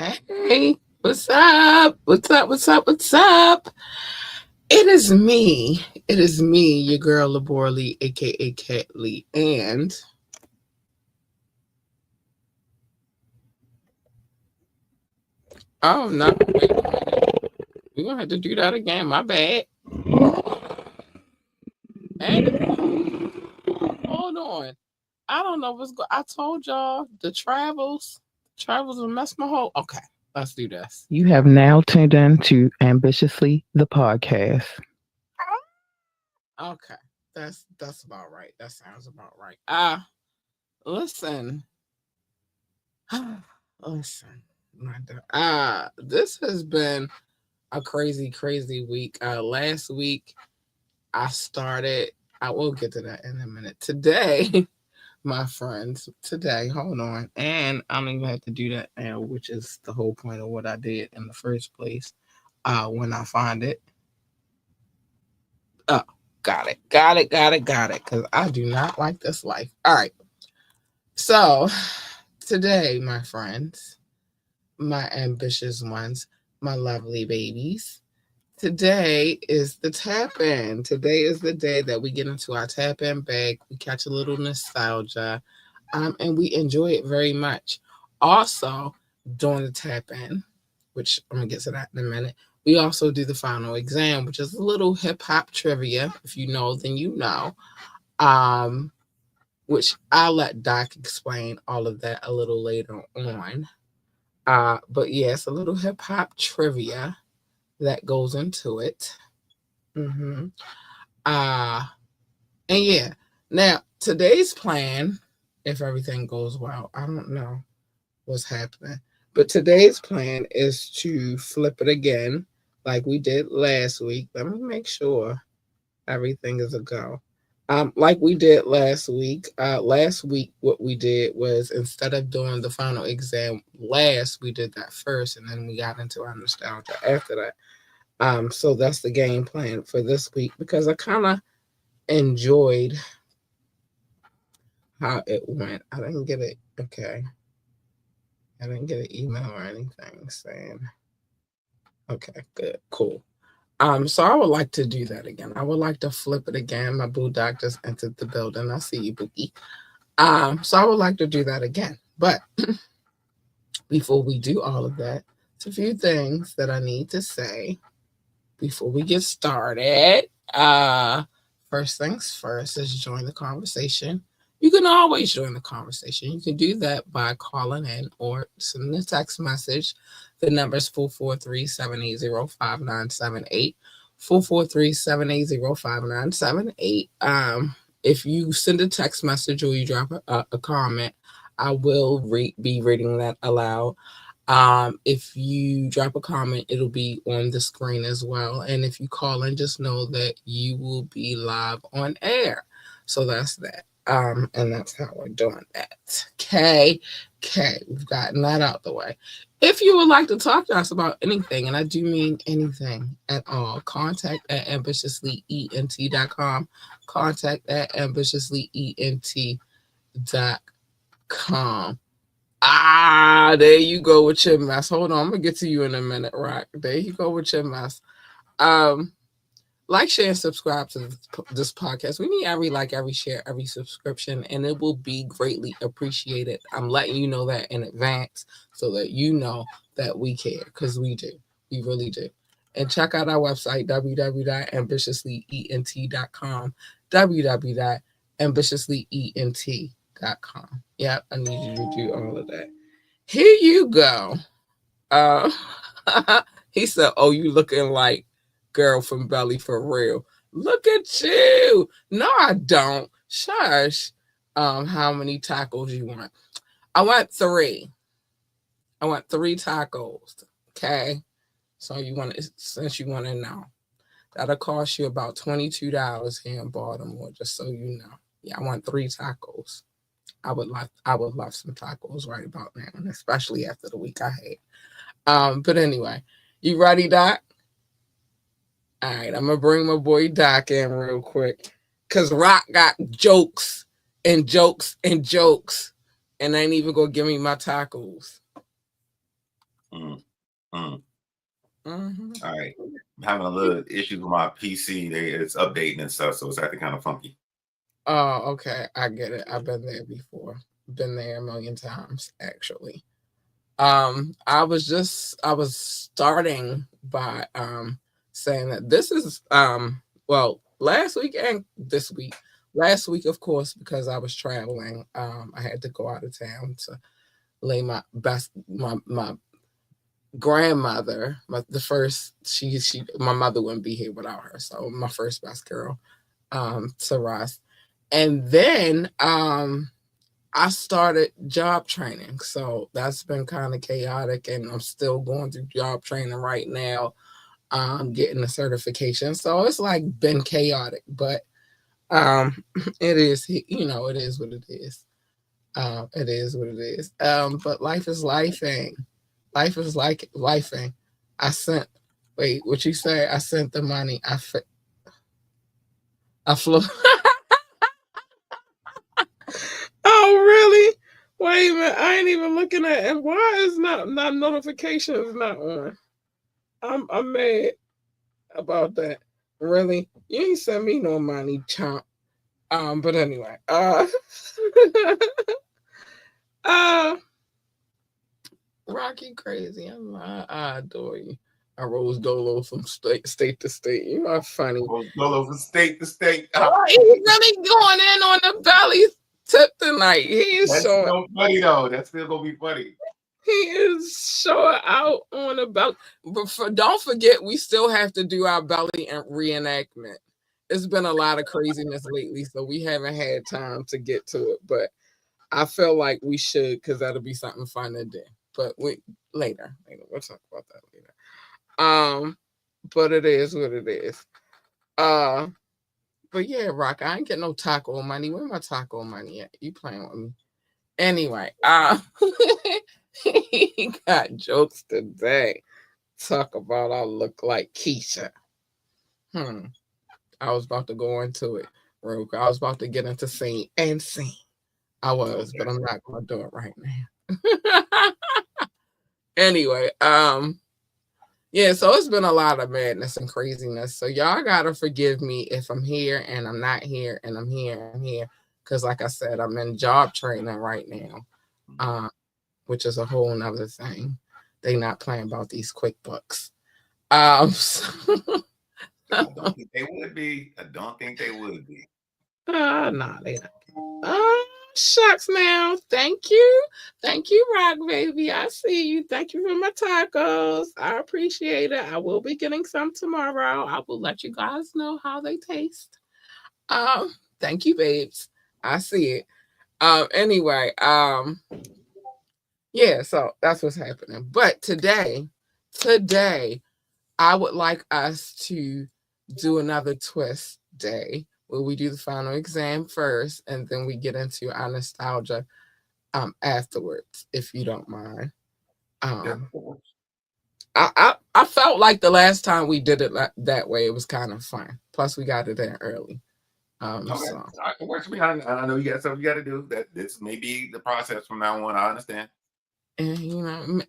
Hey, what's up? What's up? What's up? What's up? It is me. It is me, your girl Laborly, aka Catley, and oh no, wait a minute. We're gonna have to do that again. My bad. And hold on. I don't know what's going. I told y'all the travels will mess my whole. Okay, let's do this. You have now tuned in to Ambitiously the podcast. Okay, that's about right. That sounds about right. Listen. Listen, this has been a crazy week. Last week I started. I will get to that in a minute. Today, my friends, today, hold on, and I don't even have to do that now, which is the whole point of what I did in the first place. When I find it, oh, got it. Because I do not like this life. All right, so today, my friends, my ambitious ones, my lovely babies. Today is the tap in. Today is the day that we get into our tap in bag. We catch a little nostalgia, and we enjoy it very much. Also, during the tap in, which I'm gonna get to that in a minute, we also do the final exam, which is a little hip hop trivia. If you know, then you know. Um, which I'll let Doc explain all of that a little later on. But yeah, it's a little hip hop trivia that goes into it. Mm-hmm. Uh, and yeah, now today's plan, if everything goes well, I don't know what's happening, but today's plan is to flip it again like we did last week. Let me make sure everything is a go. Like we did last week. Last week, what we did was instead of doing the final exam last, we did that first, and then we got into our nostalgia after that. So that's the game plan for this week because I kind of enjoyed how it went. I didn't get it. Okay. I didn't get an email or anything saying, okay, good, cool. So I would like to do that again. I would like to flip it again. My boo doc just entered the building. I see you, Bookie. So I would like to do that again. But before we do all of that, it's a few things that I need to say before we get started. First things first is join the conversation. You can always join the conversation. You can do that by calling in or sending a text message. The number is 443-780-5978. 443-780-5978. If you send a text message or you drop a comment, I will be reading that aloud. If you drop a comment, it'll be on the screen as well. And if you call in, just know that you will be live on air. So that's that. And that's how we're doing that. Okay. We've gotten that out the way. If you would like to talk to us about anything, and I do mean anything at all, contact at ambitiouslyent.com. Contact at ambitiouslyent.com. There you go with your mess. Hold on, I'm gonna get to you in a minute, Rock. There you go with your mess. Like, share, and subscribe to this podcast. We need every like, every share, every subscription, and it will be greatly appreciated. I'm letting you know that in advance so that you know that we care, because we do. We really do. And check out our website, www.ambitiouslyent.com. www.ambitiouslyent.com. Yep, I need you to do all of that. Here you go. Uh, he said, "Oh, you looking like girl from Belly for real? Look at you." No, I don't. Shush. How many tacos you want? I want three. I want three tacos. Okay. So you want to, since you want to know, that'll cost you about $22 here in Baltimore. Just so you know. Yeah, I want three tacos. I would love some tacos right about now, and especially after the week I had. But anyway, you ready, Doc? All right, I'm gonna bring my boy Doc in real quick, cause Rock got jokes and jokes and jokes, and ain't even gonna give me my tacos. Mm, mm. Mm-hmm. All right. I'm having a little issues with my PC. It's updating and stuff, so it's acting kind of funky. Oh, okay. I get it. I've been there before. Been there a million times, actually. I was starting by saying that this is well, last week and this week. Last week, of course, because I was traveling, I had to go out of town to lay my grandmother, the first she my mother wouldn't be here without her. So my first best girl, to Ross. And then I started job training. So that's been kind of chaotic, and I'm still going through job training right now. Getting the certification. So it's like been chaotic, but it is, it is what it is. It is what it is. But life is lifing. Life is like lifing. I sent, wait, what you say? I sent the money. I flew. Oh, really? Wait a minute. I ain't even looking at it. Why is not notifications not on? I'm mad about that. Really? You ain't send me no money, chump. But anyway, uh, Rocky crazy. I adore you. I rose dolo from state to state. You are funny. Dolo from state to state. Oh, he's really going in on the belly tip tonight. He is That's showing. so funny though. That's still gonna be funny. He is showing out on the belly. But don't forget, we still have to do our belly and reenactment. It's been a lot of craziness lately, so we haven't had time to get to it. But I feel like we should, because that'll be something fun to do. But later, we'll talk about that later. But it is what it is. Uh, but yeah, Rock, I ain't get no taco money. Where my taco money at? You playing with me? Anyway, he got jokes today. Talk about I look like Keisha. I was about to go into it, real quick. I was about to get into sing and sing. I was, but I'm not gonna do it right now. Anyway, yeah, so it's been a lot of madness and craziness. So y'all gotta forgive me if I'm here and I'm not here and I'm here and I'm here. Cause like I said, I'm in job training right now. Which is a whole nother thing. They not playing about these QuickBooks. So, I don't think they would be. I don't think they would be. nah, they not. Shucks now. Thank you. Thank you, Rock Baby. I see you. Thank you for my tacos. I appreciate it. I will be getting some tomorrow. I will let you guys know how they taste. Thank you, babes. I see it. Anyway, yeah, so that's what's happening. But today, I would like us to do another twist day where we do the final exam first and then we get into our nostalgia afterwards, if you don't mind. I felt like the last time we did it that way, it was kind of fun. Plus, we got it in early. Okay, So it works for me. I know you got something you got to do. That this may be the process from now on. I understand. and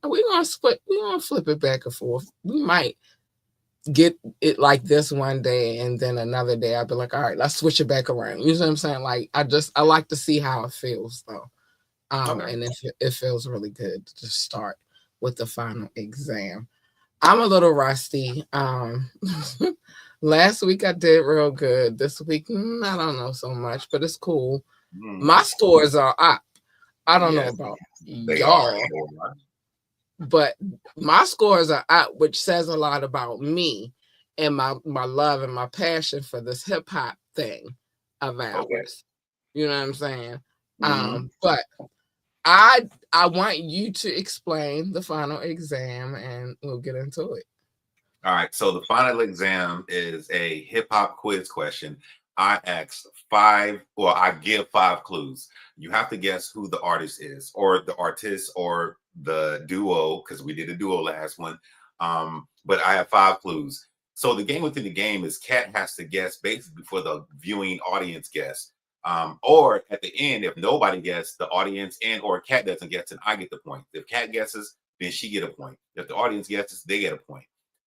we're gonna flip it back and forth. We might get it like this one day and then another day I'll be like, all right, let's switch it back around. You know what I'm saying? Like I like to see how it feels though. And if it feels really good to just start with the final exam. I'm a little rusty. Last week I did real good. This week, I don't know so much, but it's cool. My scores are up. I don't know about y'all, but my scores are up, which says a lot about me and my love and my passion for this hip hop thing of ours. You know what I'm saying? But I want you to explain the final exam and we'll get into it. All right. So the final exam is a hip hop quiz question. I give 5 clues. You have to guess who the artist is, or the artist, or the duo, because we did a duo last one. But I have 5 clues. So the game within the game is Cat has to guess basically before the viewing audience guess. Or at the end, if nobody guesses, the audience and or Cat doesn't guess, and I get the point. If Cat guesses, then she get a point. If the audience guesses, they get a point.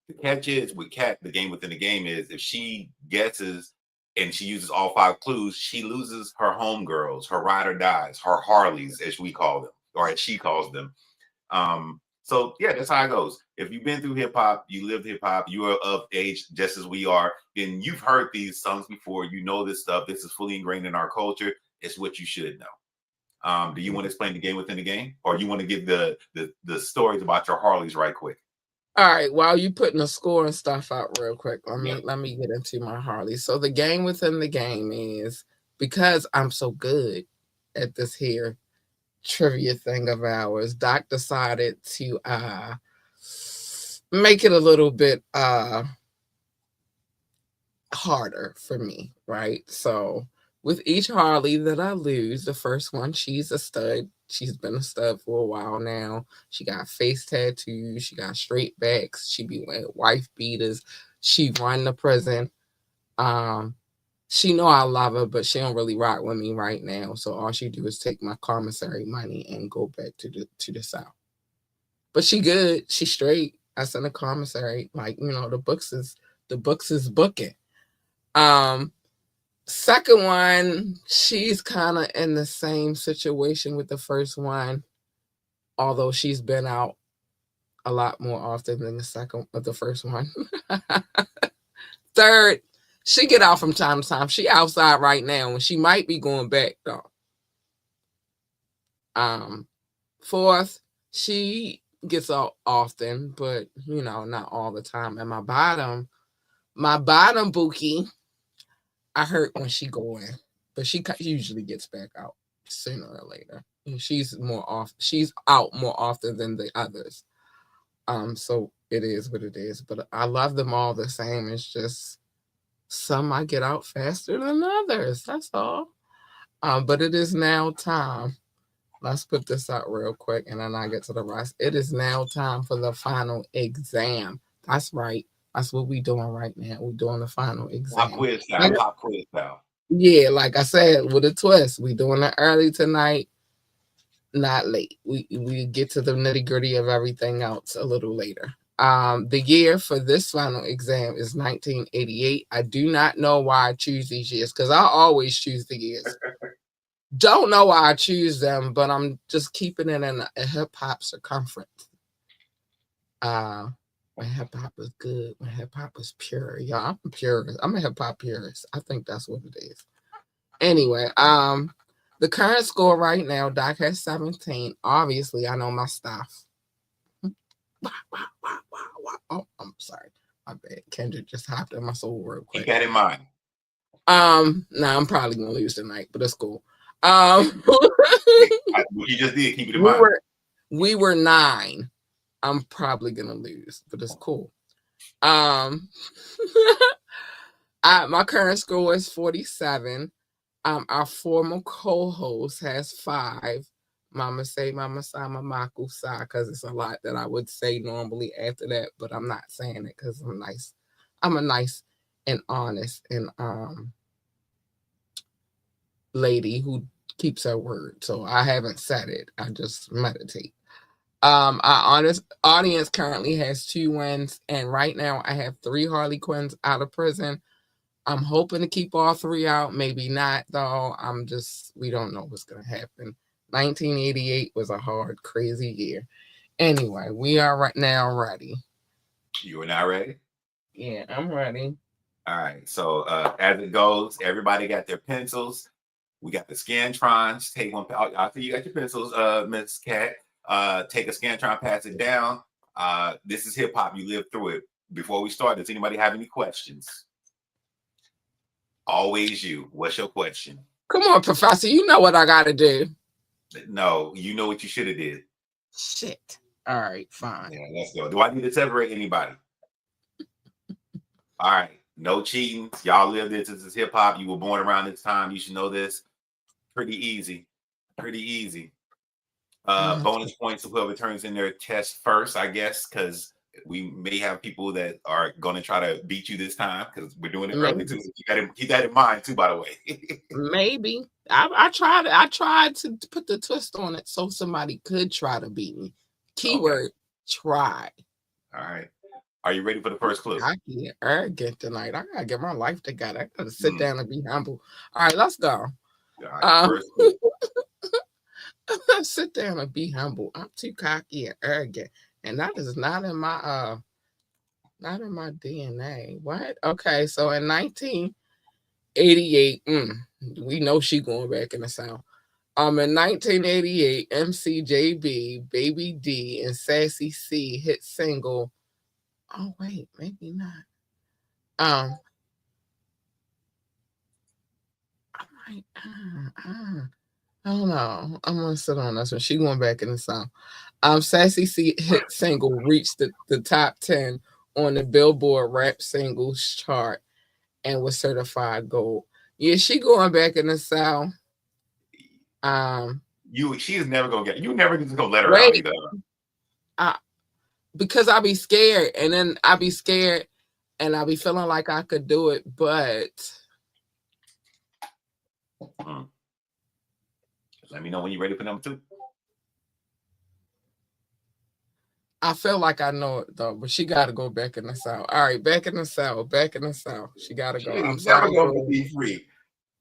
The catch is with Kat, the game within the game is if she guesses and she uses all 5 clues, she loses her homegirls, her ride or dies, her Harleys, as we call them, or as she calls them. So yeah, that's how it goes. If you've been through hip hop, you lived hip hop, you are of age just as we are, then you've heard these songs before. You know this stuff. This is fully ingrained in our culture. It's what you should know. Do you want to explain the game within the game, or you want to give the stories about your Harleys right quick? All right, while you putting the score and stuff out real quick, let me get into my Harley. So the game within the game is, because I'm so good at this here trivia thing of ours, Doc decided to make it a little bit harder for me, right? So with each Harley that I lose, the first one, she's a stud. She's been a stud for a while now. She got face tattoos. She got straight backs. She be wearing wife beaters. She run the prison. She know I love her, but she don't really rock with me right now. So all she do is take my commissary money and go back to the south. But she good. She straight. I sent a commissary. Like, the books is booking. Second one, she's kind of in the same situation with the first one, although she's been out a lot more often than the first one. Third, she get out from time to time. She outside right now, and she might be going back though. Fourth, she gets out often, but not all the time. And my bottom Buki, I hurt when she go in, but she usually gets back out sooner or later. And she's out more often than the others. So it is what it is. But I love them all the same. It's just some I get out faster than others. That's all. But it is now time. Let's put this out real quick, and then I get to the rest. It is now time for the final exam. That's right. That's what we doing right now. We're doing the final exam. Pop quiz style. Yeah, like I said, with a twist. We doing it early tonight, not late. We get to the nitty-gritty of everything else a little later. The year for this final exam is 1988. I do not know why I choose these years, because I always choose the years. Don't know why I choose them, but I'm just keeping it in a hip-hop circumference. When hip-hop is good, when hip-hop is pure. Y'all, I'm a purist. I'm a hip-hop purist. I think that's what it is. Anyway, the current score right now, Doc has 17. Obviously, I know my stuff. Oh, I'm sorry. My bad. Kendrick just hopped in my soul real quick. Keep that in mind. I'm probably gonna lose tonight, but it's cool. You just did. Keep it in mind. We were 9. I'm probably gonna lose, but it's cool. My current score is 47. Our former co-host has 5. Mama say, Mama sa, Mama sa, because it's a lot that I would say normally after that, but I'm not saying it because I'm nice. I'm a nice and honest and lady who keeps her word. So I haven't said it. I just meditate. Our audience currently has 2 wins, and right now I have 3 Harley Quinns out of prison. I'm hoping to keep all 3 out. Maybe not, though. We don't know what's going to happen. 1988 was a hard, crazy year. Anyway, we are right now ready. You are now ready? Yeah, I'm ready. All right. So as it goes, everybody got their pencils. We got the Scantrons. Take one. I see you got your pencils, Miss Cat. Take a Scantron, pass it down. This is hip hop. You lived through it. Before we start, does anybody have any questions? Always you. What's your question? Come on, Professor. You know what I got to do. No, you know what you should have did. Shit. All right, fine. Yeah, let's go. Do I need to separate anybody? All right. No cheating. Y'all live this. This is hip hop. You were born around this time. You should know this. Pretty easy. Pretty easy. Bonus points to whoever turns in their test first, I guess, because we may have people that are going to try to beat you this time because we're doing it early too. Keep that in mind too, by the way. Maybe. I tried to put the twist on it so somebody could try to beat me. Keyword, try. All right. Are you ready for the first clue? Cocky and arrogant tonight. I gotta get my life together. I gotta sit down and be humble. All right, let's go. All right, first clue. Sit down and be humble. I'm too cocky and arrogant, and that is not in my DNA. What? Okay, so in 1988, we know she going back in the South. In 1988, MCJB, Baby D, and Sassy C hit single. Oh wait, maybe not. I don't know. I'm gonna sit on this one. She going back in the South. Sassy C hit single reached the top 10 on the Billboard Rap Singles chart and was certified gold. Yeah, she going back in the South. She is never gonna get. You never just gonna let her out Wait, either. because I be scared, and then I be scared, and I be feeling like I could do it, but let me know when you're ready for number 2. I feel like I know it though, but she got to go back in the South. All right, back in the South, back in the South. She got to go. I'm sorry, never gonna be free.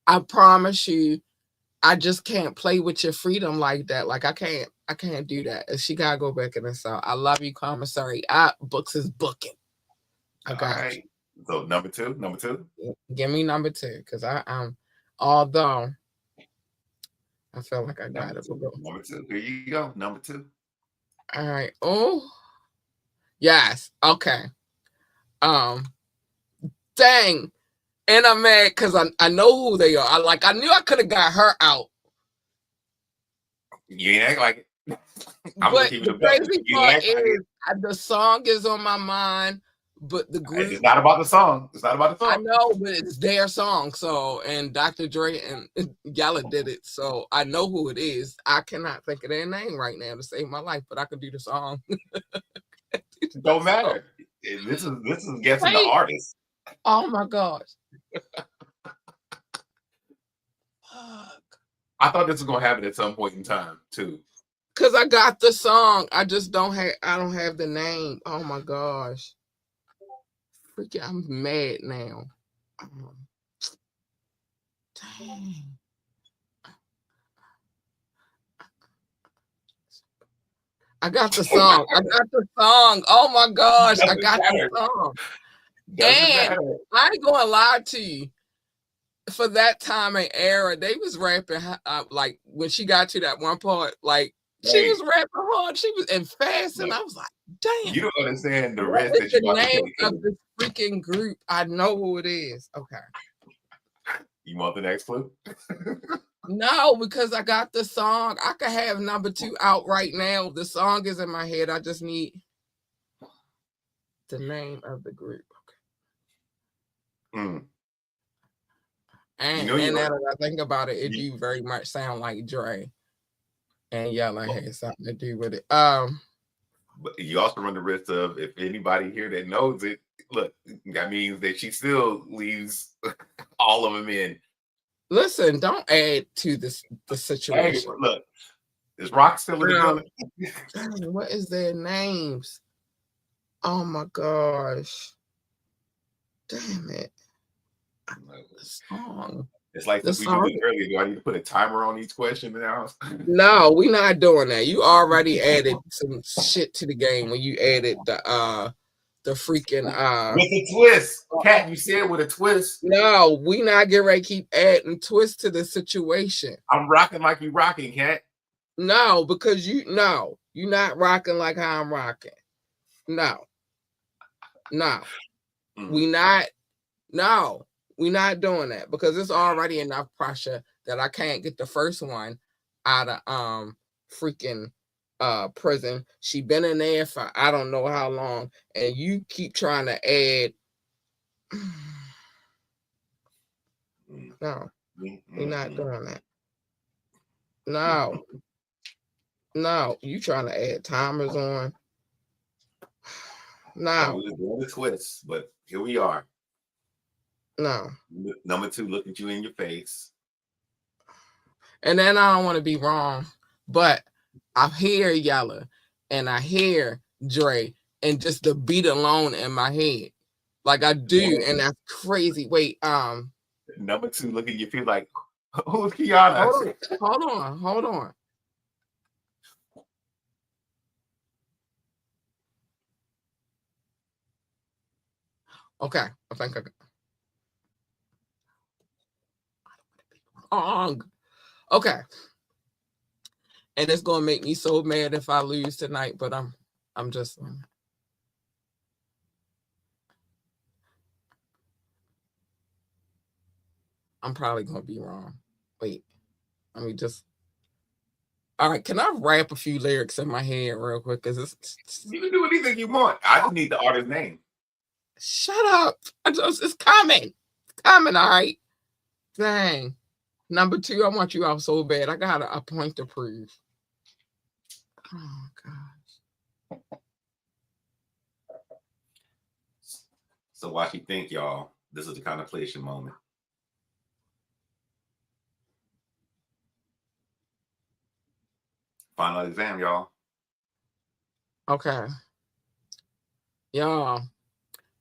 I promise you, I just can't play with your freedom like that. Like I can't do that. She gotta go back in the South. I love you, commissary. Books is booking. I got you. So number two. Give me number 2, because although I feel like I got it. Number 2. Here you go. Number 2. All right. Oh, yes. Okay. Dang. And I'm mad because I know who they are. I knew I could have got her out. You ain't act like it. But the crazy part is the song is on my mind, but the group. It's not about the song. I know, but it's their song. So, and Dr. Dre and Yalla did it. So I know who it is. I cannot think of their name right now to save my life, but I could do the song. Don't matter. This is guessing the artist. Oh my gosh. I thought this was gonna happen at some point in time too. Cause I got the song. I just don't have the name. Oh my gosh. Freaking, I'm mad now. Dang. I got the song. Oh my gosh. I got the song. And I ain't gonna lie to you. For that time and era, they was rapping like when she got to that one part, like she was rapping hard, she was and fast, and I was like, damn. You don't understand the rest that the name of this freaking group. I know who it is. Okay. You want the next clue? No, because I got the song. I could have number 2 out right now. The song is in my head. I just need the name of the group. Okay. And now that I think about it, it do very much sound like Dre. And Yalla had something to do with it. But you also run the risk of, if anybody here that knows it, look, that means that she still leaves all of them in. Listen, don't add to the situation. Hey, look, is Rock still in the building? What is their names? Oh my gosh. Damn it. The song. It's like we did earlier. Do I need to put a timer on each question now? No, we're not doing that. You already added some shit to the game when you added the freaking with a twist. Cat, you said with a twist. No, we not getting ready to keep adding twists to the situation. I'm rocking like you rocking, Cat. No, because you're not rocking like how I'm rocking. No. We're not doing that because it's already enough pressure that I can't get the first one out of freaking prison. She been in there for I don't know how long, and you keep trying to add. No, we're not doing that. No, you trying to add timers on. No, we're doing the twists, but here we are. No. Number 2, look at you in your face. And then I don't want to be wrong, but I hear Yalla. and I hear Dre and just the beat alone in my head. Like I do, and that's crazy. Wait, number 2, look at you, feel like, who's Kiana? Hold on. Okay, I think I got wrong. Okay. And it's gonna make me so mad if I lose tonight, but I'm just I'm probably gonna be wrong. Wait, let me just. All right, can I rap a few lyrics in my head real quick? Cause You can do anything you want. I just need the artist's name. shut up. It's coming. It's coming, all right. Dang. Number 2, I want you out so bad. I got a point to prove. Oh gosh. So while you think, y'all, this is the contemplation moment. Final exam, y'all. Okay. Y'all.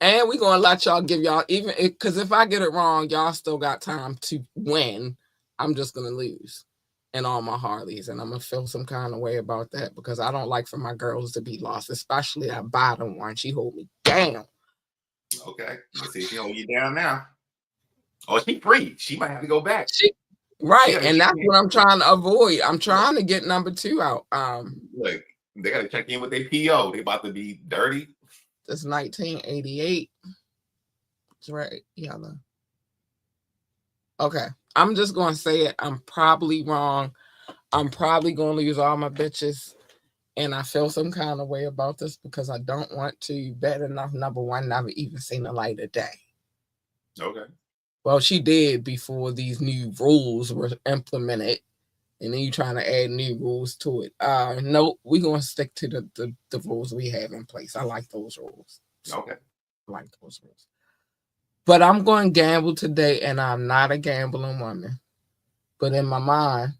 And we're gonna let y'all give y'all even because if I get it wrong, y'all still got time to win. I'm just gonna lose in all my Harleys, and I'm gonna feel some kind of way about that because I don't like for my girls to be lost, especially that bottom one. She hold me down. Okay, let's see if she hold you down now. Oh, she free. She might have to go back. Right, and that's what I'm trying to avoid. I'm trying to get number 2 out. Look, they gotta check in with their PO. They about to be dirty. It's 1988. That's right, yellow. Okay, I'm just gonna say it. I'm probably wrong. I'm probably gonna lose all my bitches. And I feel some kind of way about this because I don't want to bet enough. Number 1, never even seen the light of day. Okay. Well, she did before these new rules were implemented. And then you're trying to add new rules to it. No, we're going to stick to the rules we have in place. I like those rules. Okay. I like those rules. But I'm going to gamble today, and I'm not a gambling woman. But in my mind,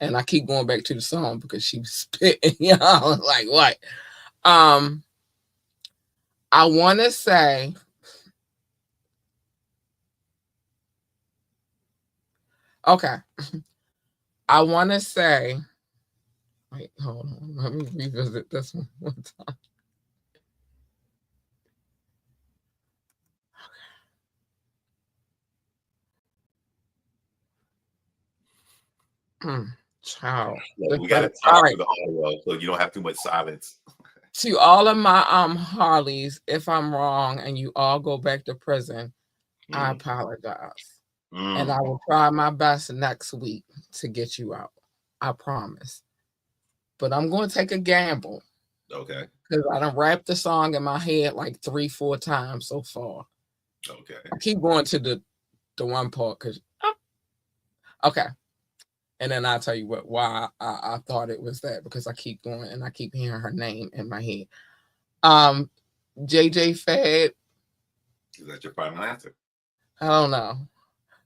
and I keep going back to the song because she was spitting, y'all. Like, what? I want to say, okay. I want to say, wait, hold on. Let me revisit this one time. Child. Yeah, we got to talk to the audio so you don't have too much silence. To all of my Harleys, if I'm wrong and you all go back to prison, I apologize. And I will try my best next week to get you out. I promise. But I'm going to take a gamble. Okay. Because I done rapped the song in my head like 3-4 times so far. Okay. I keep going to the one part because okay. And then I'll tell you why I thought it was that because I keep going and I keep hearing her name in my head. JJ Fad. Is that your final answer? I don't know.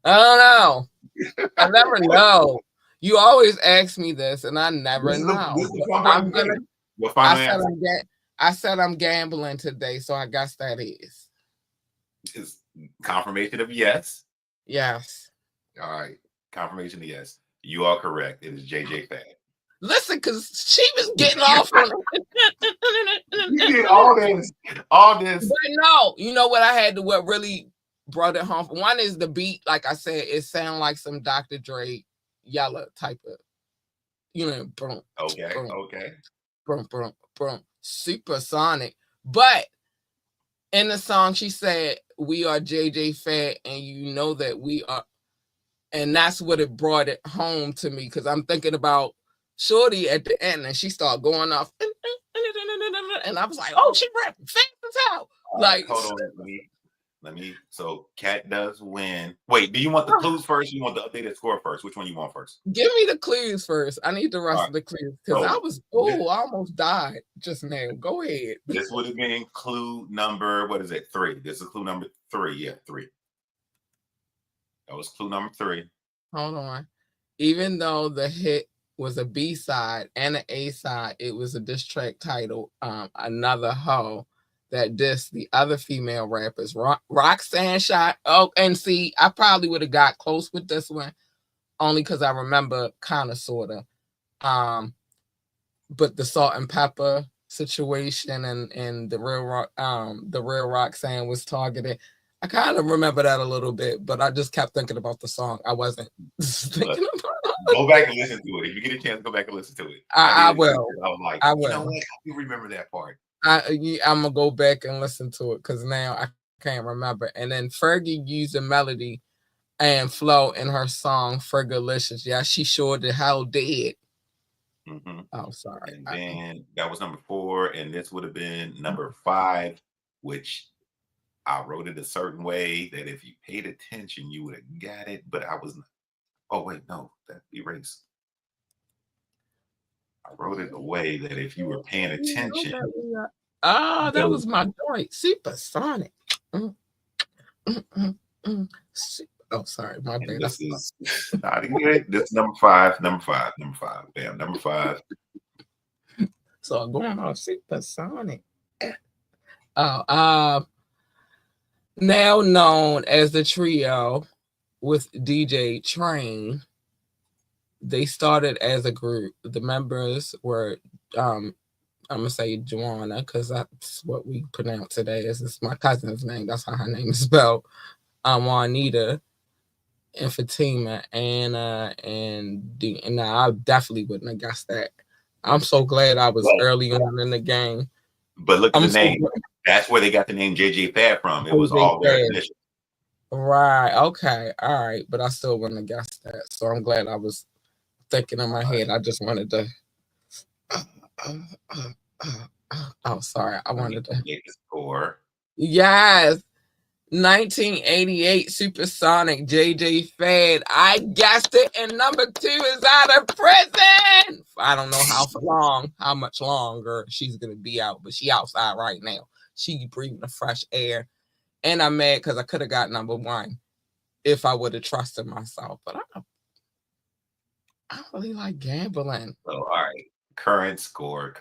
I never know. You always ask me this, and I never know. I'm gonna. Your final answer. I said I'm gambling today, so I guess that is. Is confirmation of yes. Yes. All right. Confirmation of yes. You are correct. It is JJ Fad. Listen, because she was getting off on it. You did all this. But no, you know what I had to what really brought it home. One is the beat, like I said, it sounded like some Dr. Dre yellow type of, boom. Okay. Boom, okay. Boom, boom, boom. Supersonic. But in the song, she said, "We are JJ Fad, and you know that we are," and that's what it brought it home to me because I'm thinking about Shorty at the end, and she started going off, and I was like, "Oh, she rapping fast as hell!" Like, hold on, let me. So, Cat does win. Wait, do you want the clues first? Or you want the updated score first? Which one you want first? Give me the clues first. I need the rest of the clues because I almost died just now. Go ahead. This would have been clue number, what is it? 3. This is clue number 3. Yeah, 3. That was clue number 3. Hold on. Even though the hit was a B-side and an A-side. It was a diss track titled Another Hoe that dissed the other female rappers. Roxanne shot. Oh, and see, I probably would have got close with this one only because I remember kind of sort of. But the Salt and Pepper situation and the real Roxanne was targeted. I kind of remember that a little bit, but I just kept thinking about the song. I wasn't thinking about Go back and listen to it. If you get a chance, go back and listen to it. I will. I was like, I you know will. what? I do remember that part. I'm gonna go back and listen to it because now I can't remember. And then Fergie used a melody and flow in her song Fergalicious. Yeah, she sure the hell did. Mm-hmm. Oh, sorry. And then that was number 4, and this would have been number 5, which I wrote it a certain way that if you paid attention, you would have got it. But I was, oh wait, no, that erased. I wrote it a way that if you were paying attention, oh, that was my joint, Supersonic. Oh, sorry, my bad. This is not good. This is number 5. Number 5. Bam, number 5. So going on Supersonic. Oh, now known as the trio with DJ Train. They started as a group. The members were I'm gonna say Joanna because that's what we pronounce today. It's my cousin's name. That's how her name is spelled. Juanita and Fatima, Anna, and D. And I definitely wouldn't have guessed that. I'm so glad I was early on in the game. But look at the name. That's where they got the name JJ Fad from. It was all their initials. Right. Okay. All right. But I still wouldn't have guessed that. So I'm glad I was thinking in my head. I just wanted to. Oh, sorry. I wanted to. Score. Yes. 1988 Supersonic JJ Fad. I guessed it, and number 2 is out of prison. I don't know how much longer she's gonna be out, but she outside right now. She breathing the fresh air, and I'm mad because I could have got number 1 if I would have trusted myself. But I don't really like gambling. So all right, current score.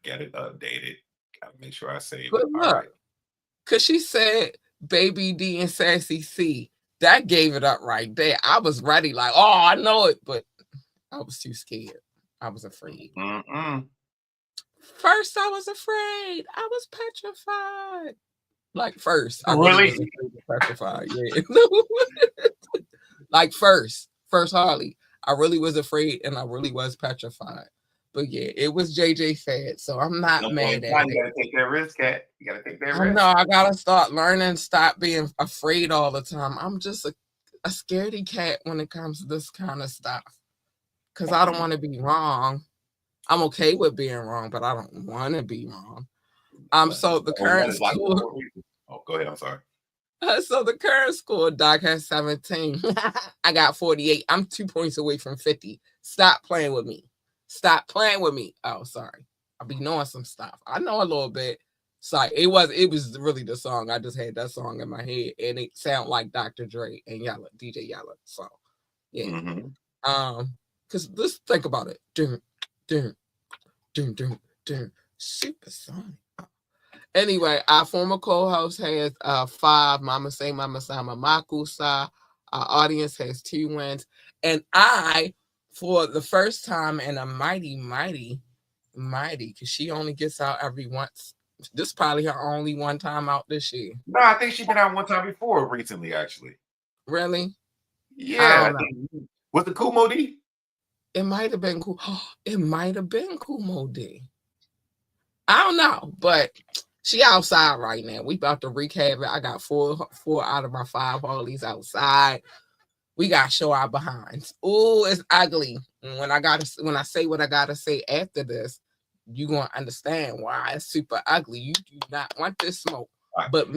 Get it updated. Gotta make sure I save it. All right. Cause she said Baby D and Sassy C. That gave it up right there. I was ready, like, oh, I know it, but I was too scared. I was afraid. First, I was afraid. I was petrified. Like first, I really was petrified. Yeah. Like first Harley, I really was afraid, and I really was petrified. But yeah, it was JJ Fad, so I'm not mad at it. You gotta take that risk, Cat. You gotta take that risk. I know, I gotta start learning, stop being afraid all the time. I'm just a scaredy cat when it comes to this kind of stuff. Cause I don't want to be wrong. I'm okay with being wrong, but I don't want to be wrong. So the current score. Oh, go ahead. I'm sorry. So the current score, Doc has 17. I got 48. I'm 2 points away from 50. Stop playing with me. Stop playing with me. Oh, sorry. I'll be knowing some stuff. I know a little bit. Sorry, it was really the song. I just had that song in my head, and it sounded like Dr. Dre and DJ Yella. So yeah. Because let's think about it. Supersonic. Anyway, our former co-host has 5. Mama Say, Mama Sama Makusa. Our audience has 2 wins. And I, for the first time in a mighty, because she only gets out every once. This is probably her only one time out this year. No, I think she's been out one time before recently, actually. Really? Yeah. Was it Kumo D? It might have been cool. It might have been Kumo D. I don't know, but she outside right now. We about to recap it. I got 4 out of my 5 Harleys outside. We got to show our behinds. Oh, it's ugly. And when I say what I gotta say after this, you're gonna understand why it's super ugly. You do not want this smoke. Right. But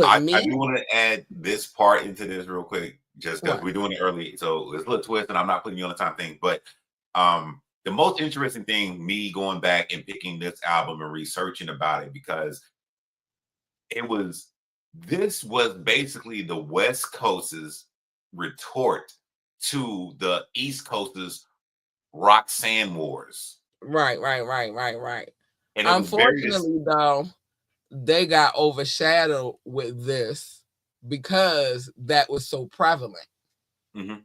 I do want to add this part into this real quick, just because we're doing it early. So it's a little twist, and I'm not putting you on the time thing. But the most interesting thing, me going back and picking this album and researching about it, because this was basically the West Coast's retort to the East Coasters Roxanne Wars. Right. And it was very Unfortunately, though, they got overshadowed with this because that was so prevalent.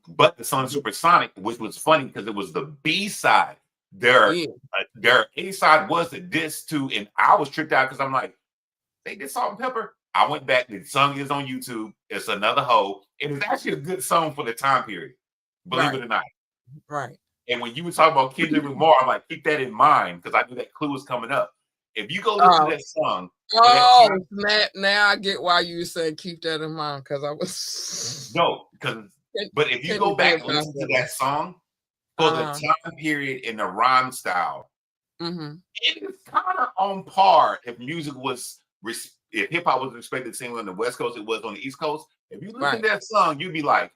But the song Supersonic, which was funny because it was the B side. Their A side was the diss to, and I was tripped out because I'm like, they did Salt and Pepper. I went back. The song is on YouTube. It's Another Hoe. It is actually a good song for the time period, believe it or not. Right. And when you were talking about Kendrick Lamar, I'm like, keep that in mind because I knew that clue was coming up. If you go listen to that song, snap! Now I get why you said keep that in mind because I was But if you go back and listen to that song for the time period in the rhyme style, it is kind of on par. If music was, if hip hop was respected the same way on the West Coast it was on the East Coast, if you listen to that song, you'd be like,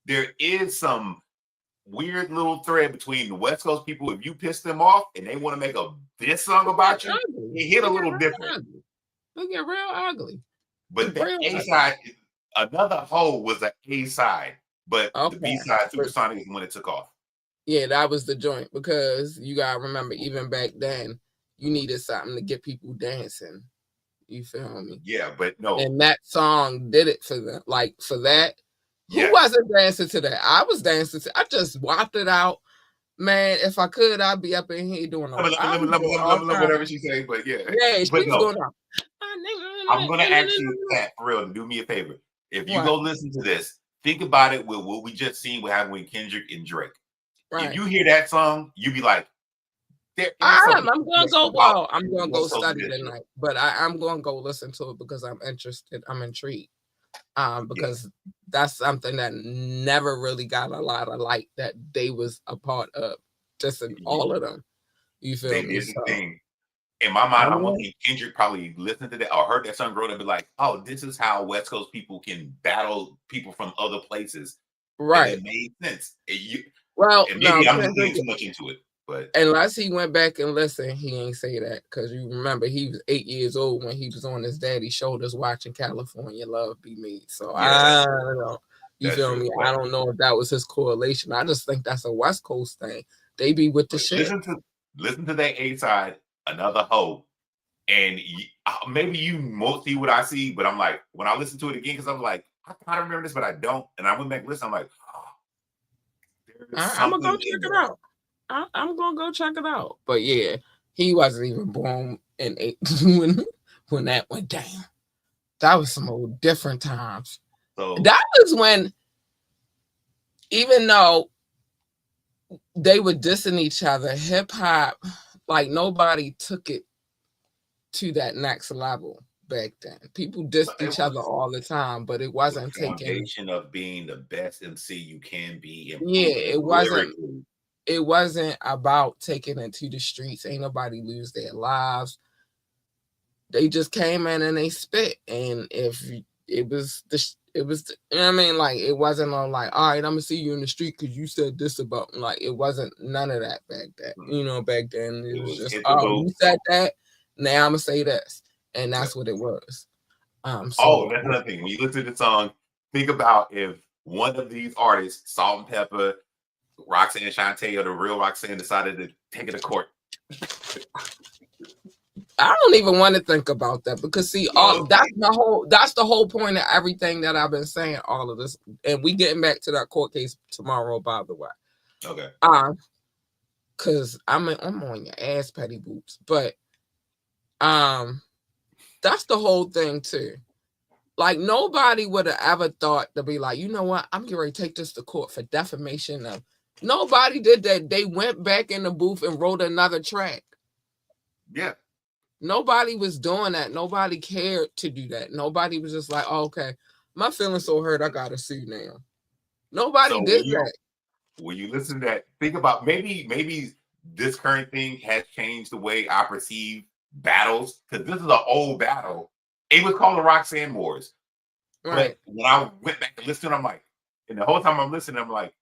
there is some weird little thread between the West Coast people. If you piss them off and they want to make a diss song about you, it hit a little different. They get real ugly. But the A side, Another Hoe was an A side, but the B side, Supersonic, is when it took off. Yeah, that was the joint because you gotta remember, even back then, you needed something to get people dancing. You feel me? Yeah, but no. And that song did it for them. Like for that, who wasn't dancing to that? I was dancing to. I just whopped it out, man. If I could, I'd be up in here doing whatever she said. But yeah, she was going on. I'm gonna ask you that for real to do me a favor. If you go listen to this, think about it with what we just seen what happened with Kendrick and Drake. If you hear that song, you be like, I'm gonna go. Well, I'm gonna go study tonight, but I'm gonna go listen to it because I'm interested. I'm intrigued. Because that's something that never really got a lot of light that they was a part of. Just in all of them, you feel they me? Did the thing. In my mind, I'm looking. Kendrick probably listened to that or heard that song growing up and be like, "Oh, this is how West Coast people can battle people from other places." Right. And it made sense. And maybe I'm just getting too much into it. But unless he went back and listened, he ain't say that because you remember he was 8 years old when he was on his daddy's shoulders watching California Love Be Made. So I don't know. You feel me? I don't know if that was his correlation. I just think that's a West Coast thing. They be with the shit. Listen to that A side, Another Hoe, and maybe you won't see what I see, but I'm like, when I listen to it again, because I'm like, I kind of remember this, but I don't. And I went back and listened. I'm like, I'm gonna go check it out. I'm gonna go check it out. But yeah, he wasn't even born in 8 when that went down. That was some old different times. So that was when, even though they were dissing each other, hip hop, like nobody took it to that next level back then. People dissed each other all the time, but it wasn't the foundation of being the best MC you can be. It wasn't. It wasn't about taking it to the streets. Ain't nobody lose their lives. They just came in and they spit, and if it was you know what I mean? Like it wasn't on like, all right, I'm gonna see you in the street because you said this about me. Like it wasn't none of that back then. You know, back then it was just, oh, you said that, now I'm gonna say this, and that's what it was. So that's another thing. When you listen to the song, think about if one of these artists, Salt and Pepper, Roxanne Shante, or the real Roxanne, decided to take it to court. I don't even want to think about that because see, that's the whole point of everything that I've been saying, all of this, and we getting back to that court case tomorrow, by the way. Okay. Because I'm on your ass, petty boots, but that's the whole thing too. Like nobody would have ever thought to be like, you know what, I'm getting ready to take this to court for defamation of. Nobody did that. They went back in the booth and wrote another track. Yeah. Nobody was doing that. Nobody cared to do that. Nobody was just like, oh, okay, my feelings so hurt, I gotta sue now. Nobody did that. When you listen to that, think about maybe this current thing has changed the way I perceive battles, because this is an old battle. It was called the Roxanne Wars. Right. But when I went back and listened, I'm like, and the whole time I'm listening, I'm like,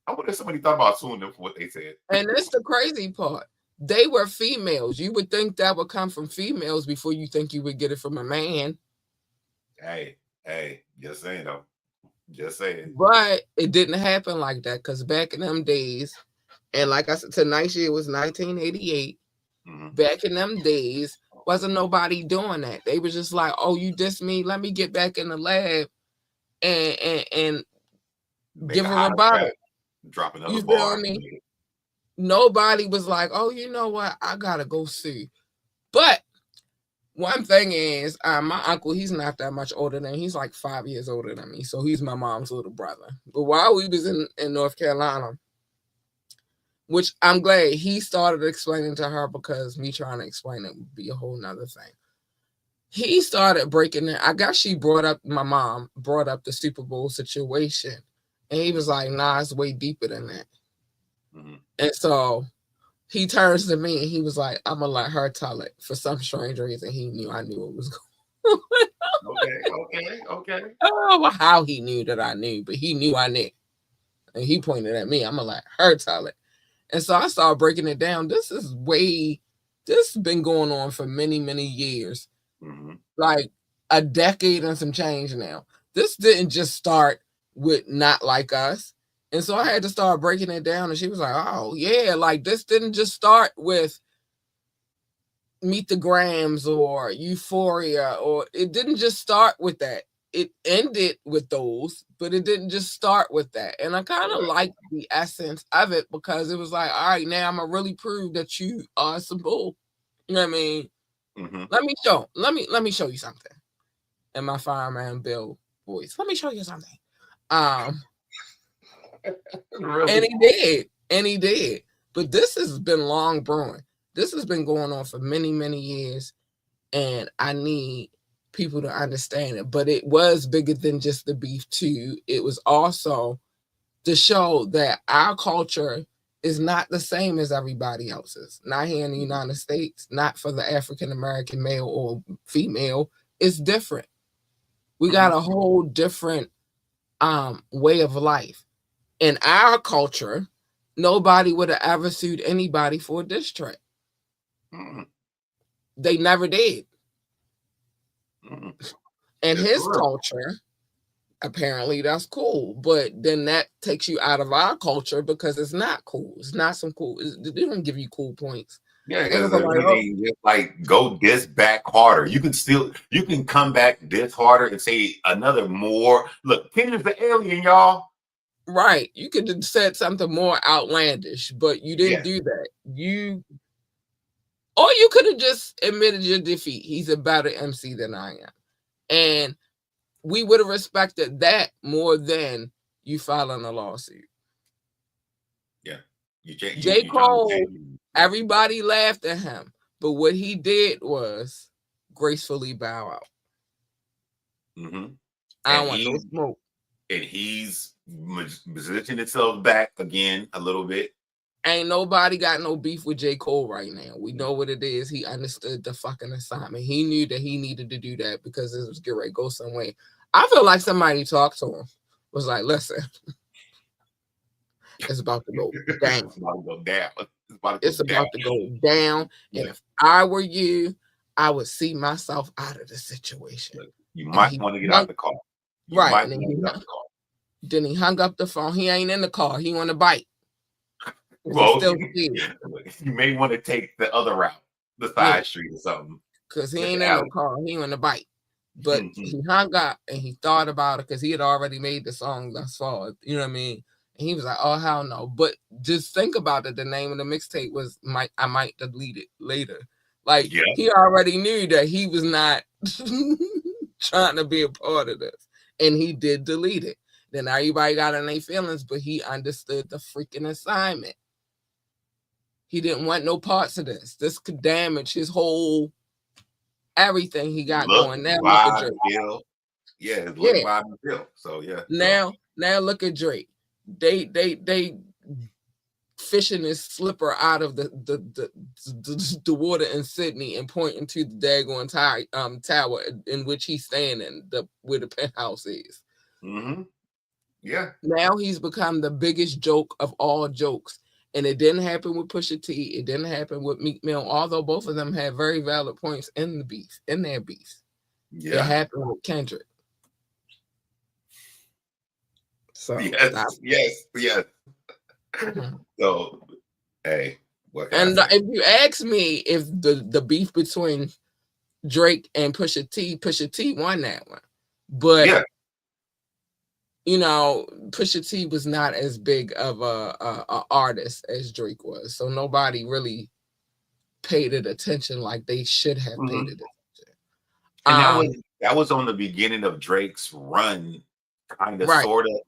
I wonder if somebody thought about suing them for what they said. And that's the crazy part. They were females. You would think that would come from females before you think you would get it from a man. Hey, just saying though. Just saying. But it didn't happen like that because back in them days, and like I said, tonight's year was 1988. Mm-hmm. Back in them days, wasn't nobody doing that. They was just like, "Oh, you dissed me. Let me get back in the lab and Make give a a hot rebuttal." track, drop another You feel bar. me? Nobody was like, "Oh, you know what? I gotta go see." But one thing is, my uncle, he's not that much older than me. He's like 5 years older than me. So he's my mom's little brother. But while we was in North Carolina, which I'm glad he started explaining to her because me trying to explain it would be a whole nother thing. He started breaking it. I guess my mom brought up the Super Bowl situation. And he was like, nah, it's way deeper than that. Mm-hmm. And so he turns to me and he was like, I'm going to let her tell it. For some strange reason, he knew I knew it was going. Okay. Oh, well, how he knew that I knew, but he knew I knew. And he pointed at me. I'm going to let her tell it. And so I started breaking it down. This has been going on for many, many years. Mm-hmm. Like a decade and some change now. This didn't just start with Not Like Us. And so I had to start breaking it down. And she was like, oh, yeah, like this didn't just start with Meet the Grams or Euphoria, or it didn't just start with that. It ended with those, but it didn't just start with that. And I kind of like the essence of it because it was like, all right, now I'm gonna really prove that you are some bull. You know what I mean? Mm-hmm. Let me show you something. In my Fireman Bill voice. Let me show you something. Really? And he did. But this has been long brewing. This has been going on for many, many years. And I need people to understand it. But it was bigger than just the beef too. It was also to show that our culture is not the same as everybody else's. Not here in the United States, not for the African American male or female. It's different. We got a whole different way of life. In our culture, nobody would have ever sued anybody for a diss track. Mm-hmm. They never did. Mm-hmm. In It's his real. culture, apparently that's cool. But then that takes you out of our culture because it's not cool. It's not some cool. They don't give you cool points. Yeah, They because don't go when like, oh, they just like go diss back harder, you can come back diss harder and say another more. Look, King is the alien, y'all. right. You could have said something more outlandish, but you didn't do that. Or you could have just admitted your defeat. He's a better MC than I am. And we would have respected that more than you filing a lawsuit. Yeah. J. Cole, everybody laughed at him. But what he did was gracefully bow out. Mm-hmm. I don't want no smoke. And he's positioned itself back again a little bit. Ain't nobody got no beef with J. Cole right now. We know what it is. He understood the fucking assignment. He knew that he needed to do that because it was getting ready to go somewhere. I feel like somebody talked to him. Was like, listen, it's about to go down. It's about to go down. It's about to go down. Yeah. And if I were you, I would see myself out of the situation. You might want to get out of the car. Right. And then he hung up the phone. He ain't in the car. He on the bike. Well, you may want to take the other route, the side street or something. Because he ain't in the car. He on the bike. But he hung up and he thought about it because he had already made the song thus far. You know what I mean? And he was like, oh, hell no. But just think about it. The name of the mixtape was I Might Delete It Later. Like, he already knew that he was not trying to be a part of this. And he did delete it. Then everybody got in their feelings, but he understood the freaking assignment. He didn't want no parts of this. This could damage his whole everything he got going. Now look at Drake. Yeah, look vibe and feel. So yeah. Now look at Drake. They fishing his slipper out of the water in Sydney and pointing to the daggone tower in which he's standing, where the penthouse is. Mm-hmm. Yeah. Now he's become the biggest joke of all jokes. And it didn't happen with Pusha T. It didn't happen with Meek Mill, although both of them had very valid points in their beef. Yeah. It happened with Kendrick. So yes. Mhm. So, hey, what can I And say? if you ask me if the beef between Drake and Pusha T won that one. But Yeah. Pusha T was not as big of a artist as Drake was, so nobody really paid it attention like they should have paid Mhm. it attention. And Um, that was on the beginning of Drake's run, kind of, right, sort of.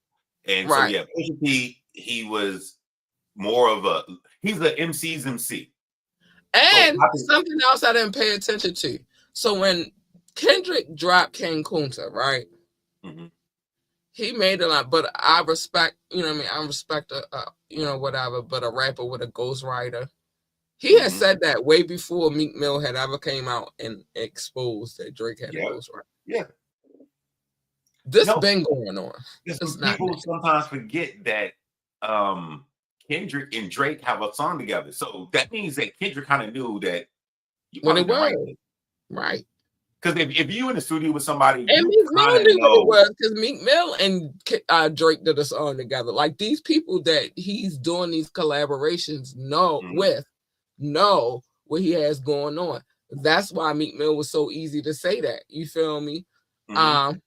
And so, right. yeah, Pusha T, he was more of he's the MC's MC. So, And something else I didn't pay attention to. So when Kendrick dropped King Kunta, right? mhm, He made a lot, but I respect, what I mean? I respect whatever, but a rapper with a ghostwriter. He had mhm, said that way before Meek Mill had ever came out and exposed that Drake had a yeah, ghostwriter. yeah. This No, been going on. because It's not people new. sometimes forget that Kendrick and Drake have a song together. So that means that Kendrick kind of knew that you When probably it didn't write was, this. right. Because if you in the studio with somebody, And you Meek kind Mill of knew what it know. was because Meek Mill and Drake did a song together. Like these people that he's doing these collaborations Mhm, know what he has going on. That's why Meek Mill was so easy to say that. You feel me? mhm, Um,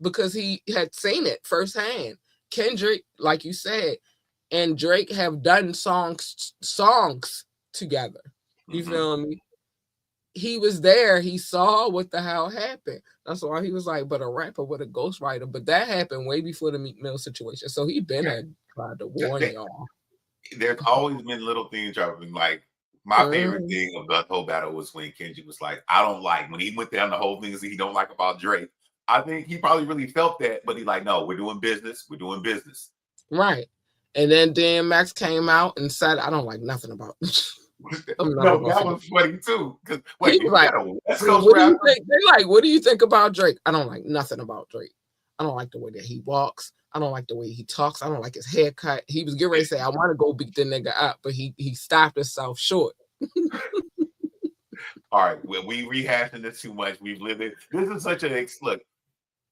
because he had seen it firsthand. Kendrick, like you said, and Drake have done songs together. You mhm. feel me? He was there. He saw what the hell happened. That's why he was like, but a rapper with a ghostwriter. But that happened way before the Meek Mill situation. So he been Yeah, had tried to that- warn that- y'all. there's always been little things dropping. Like my favorite Mhm. thing of the whole battle was when Kendrick was like, "I don't like," when he went down the whole things that he don't like about Drake. I think he probably really felt that, but he's like, "No, we're doing business. We're doing business." Right. And then DMX came out and said, I don't like nothing about I'm never No, gonna that forget. was funny too. Because He wait, was you like, got a West well, Coast what do you rapper? think? They're like, what do you think about Drake? I don't like nothing about Drake. I don't like the way that he walks. I don't like the way he talks. I don't like his haircut. He was getting ready to say, I want to go beat the nigga up, but he stopped himself short. All right, well, we rehashing this too much. We've lived it. This is such an look.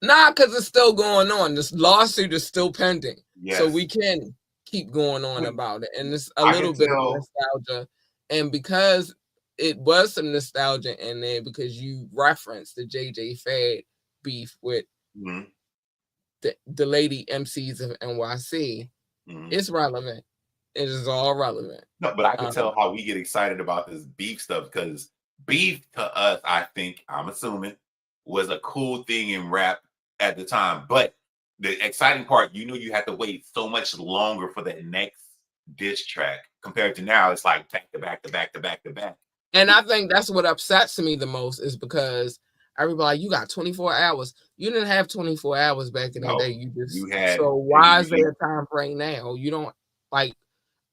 Nah, because it's still going on. This lawsuit is still pending. So we Yes, can keep going on but about it. And it's a I can little bit of tell. nostalgia. And because it was some nostalgia in there, because you referenced the JJ Fad beef with Mhm, the lady MCs of NYC, mhm. it's relevant. It is all relevant. No, but I could Um, tell how we get excited about this beef stuff because beef to us, I think, I'm assuming, was a cool thing in rap at the time. But the exciting part, you knew you had to wait so much longer for that next diss track compared to now. It's like back to back to back to back to back. And I think that's what upsets me the most is because everybody, you got 24 hours. You didn't have 24 hours back in the day. No, You you just had so a why is there week. a time frame now? You don't like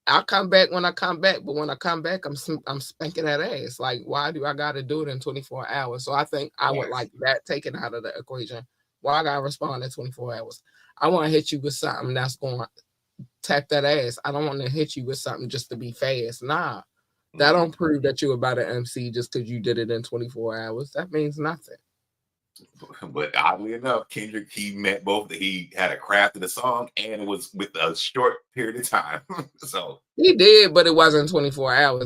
I'll come back when I come back, but when I come back, I'm spanking that ass. Like, why do I gotta do it in 24 hours? So I think I would Yes. like that taken out of the equation. Why I gotta respond in 24 hours? I want to hit you with something that's going to tap that ass. I don't want to hit you with something just to be fast. Nah, that Mhm. don't prove that you're about an MC just because you did it in 24 hours. That means nothing. But oddly enough, Kendrick, he met both. He had a craft of the song and it was with a short period of time. So, He did, but it wasn't 24 hours.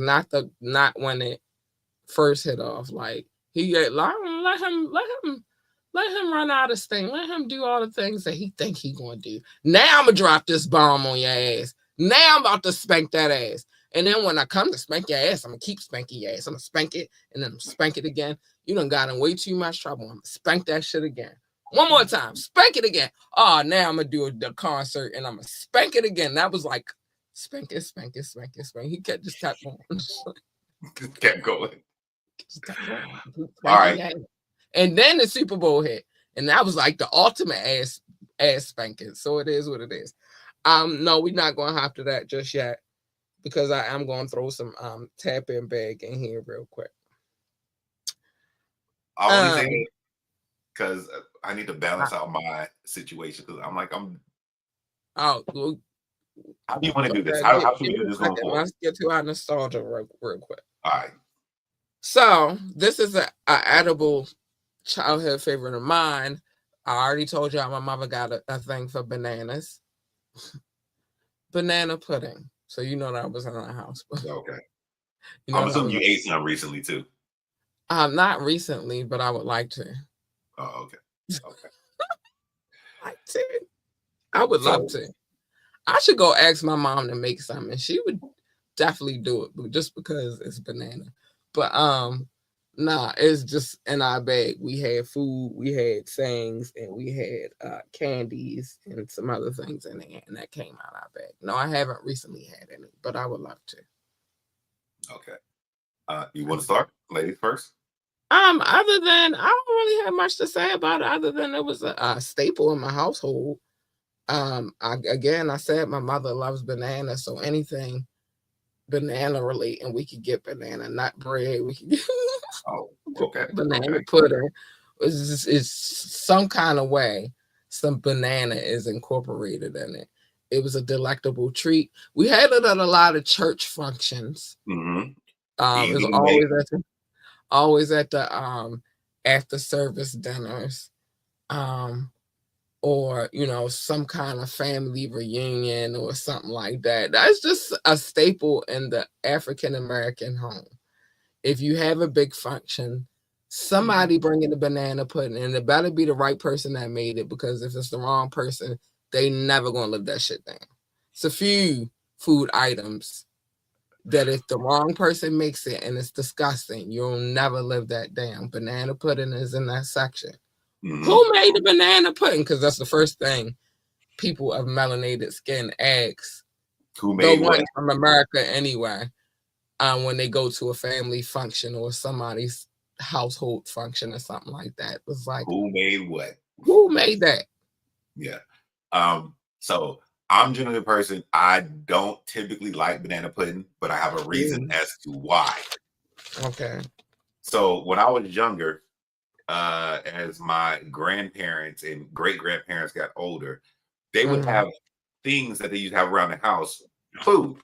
Not when it first hit off. Like he let him run out of steam. Let him do all the things that he think he gonna do. Now I'm gonna drop this bomb on your ass. Now I'm about to spank that ass. And then when I come to spank your ass, I'm gonna keep spanking your ass. I'm gonna spank it and then I'm spank it again. You done got in way too much trouble. I'm gonna spank that shit again. One more time, spank it again. Oh, now I'm gonna do the concert and I'm gonna spank it again. That was like spank it, spank it, spank it, spank. He kept just kept on. just kept going. Just kept on. Keep All spanking right. your ass. And then the Super Bowl hit, and that was like the ultimate ass spanking. So it is what it is. No, we're not going to hop to that just yet because I am going to throw some tap in bag in here real quick. I'll only say Um, that because I need to I- balance out my situation because oh, well, how do you want to do this? okay, How should give we me do a this going second. forward? Let's get to our nostalgia real quick. All right. So this is a edible childhood favorite of mine. I already told y'all my mother got a thing for bananas. Banana pudding. So you know that was in our house. Okay. You I'm know that assuming was you ate some recently too. not recently, but I would like to. Oh, okay. Okay. Like to. I would love So, to. I should go ask my mom to make some, and she would definitely do it, but just because it's banana. But nah, it's just in our bag. We had food, we had things, and we had candies and some other things in there, and that came out our bag. No, I haven't recently had any, but I would love to. okay. You want to start, ladies first? Other than I don't really have much to say about it, other than it was a staple in my household. I said my mother loves bananas, so anything banana related, and we could get banana nut bread. We could get Oh, okay. banana Okay. pudding. It's some kind of way some banana is incorporated in it. It was a delectable treat. We had it at a lot of church functions. Mm-hmm. It was Easy to make. always at the after service dinners. Or some kind of family reunion or something like that. That's just a staple in the African American home. If you have a big function, somebody bringing the banana pudding, and it better be the right person that made it, because if it's the wrong person, they never gonna live that shit down. It's a few food items that if the wrong person makes it and it's disgusting, you'll never live that down. Banana pudding is in that section. Mm-hmm. Who made the banana pudding? Because that's the first thing people of melanated skin ask. Who The made what? ones from America anyway, when they go to a family function or somebody's household function or something like that. It's like, Who made what? who made that? Yeah. So I'm generally a person, I don't typically like banana pudding, but I have a reason as to why. Okay. So when I was younger, as my grandparents and great grandparents got older, they would have things that they used to have around the house, food.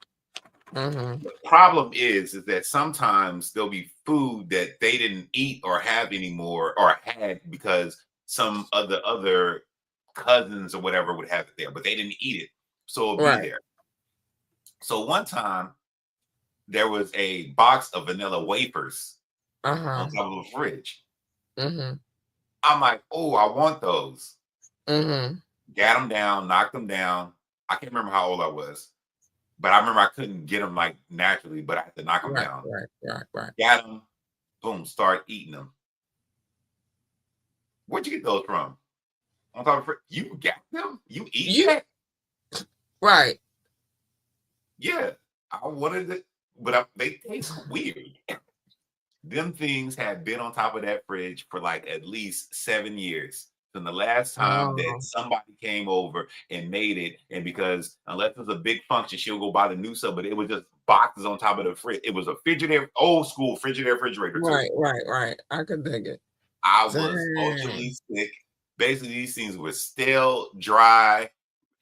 The problem is that sometimes there'll be food that they didn't eat or have anymore or had because some of the other cousins or whatever would have it there, but they didn't eat it. So it'll be Right. there. So one time there was a box of vanilla wafers on top of the fridge. I'm like, oh, I want those. Got them down, knocked them down. I can't remember how old I was, but I remember I couldn't get them like naturally, but I had to knock them Right. down. Right. Got them, boom, start eating them. Where'd you get those from? On top of the fridge? You got them? You eat that? Right. Yeah, I wanted it, but they taste weird. Them things had been on top of that fridge for like at least 7 years. From the last time that somebody came over and made it, and because unless it was a big function, she'll go buy the new stuff, but it was just boxes on top of the fridge. It was a Frigidaire, old school Frigidaire refrigerator too. Right. I could dig it. I was ultimately sick. Basically, these things were stale, dry.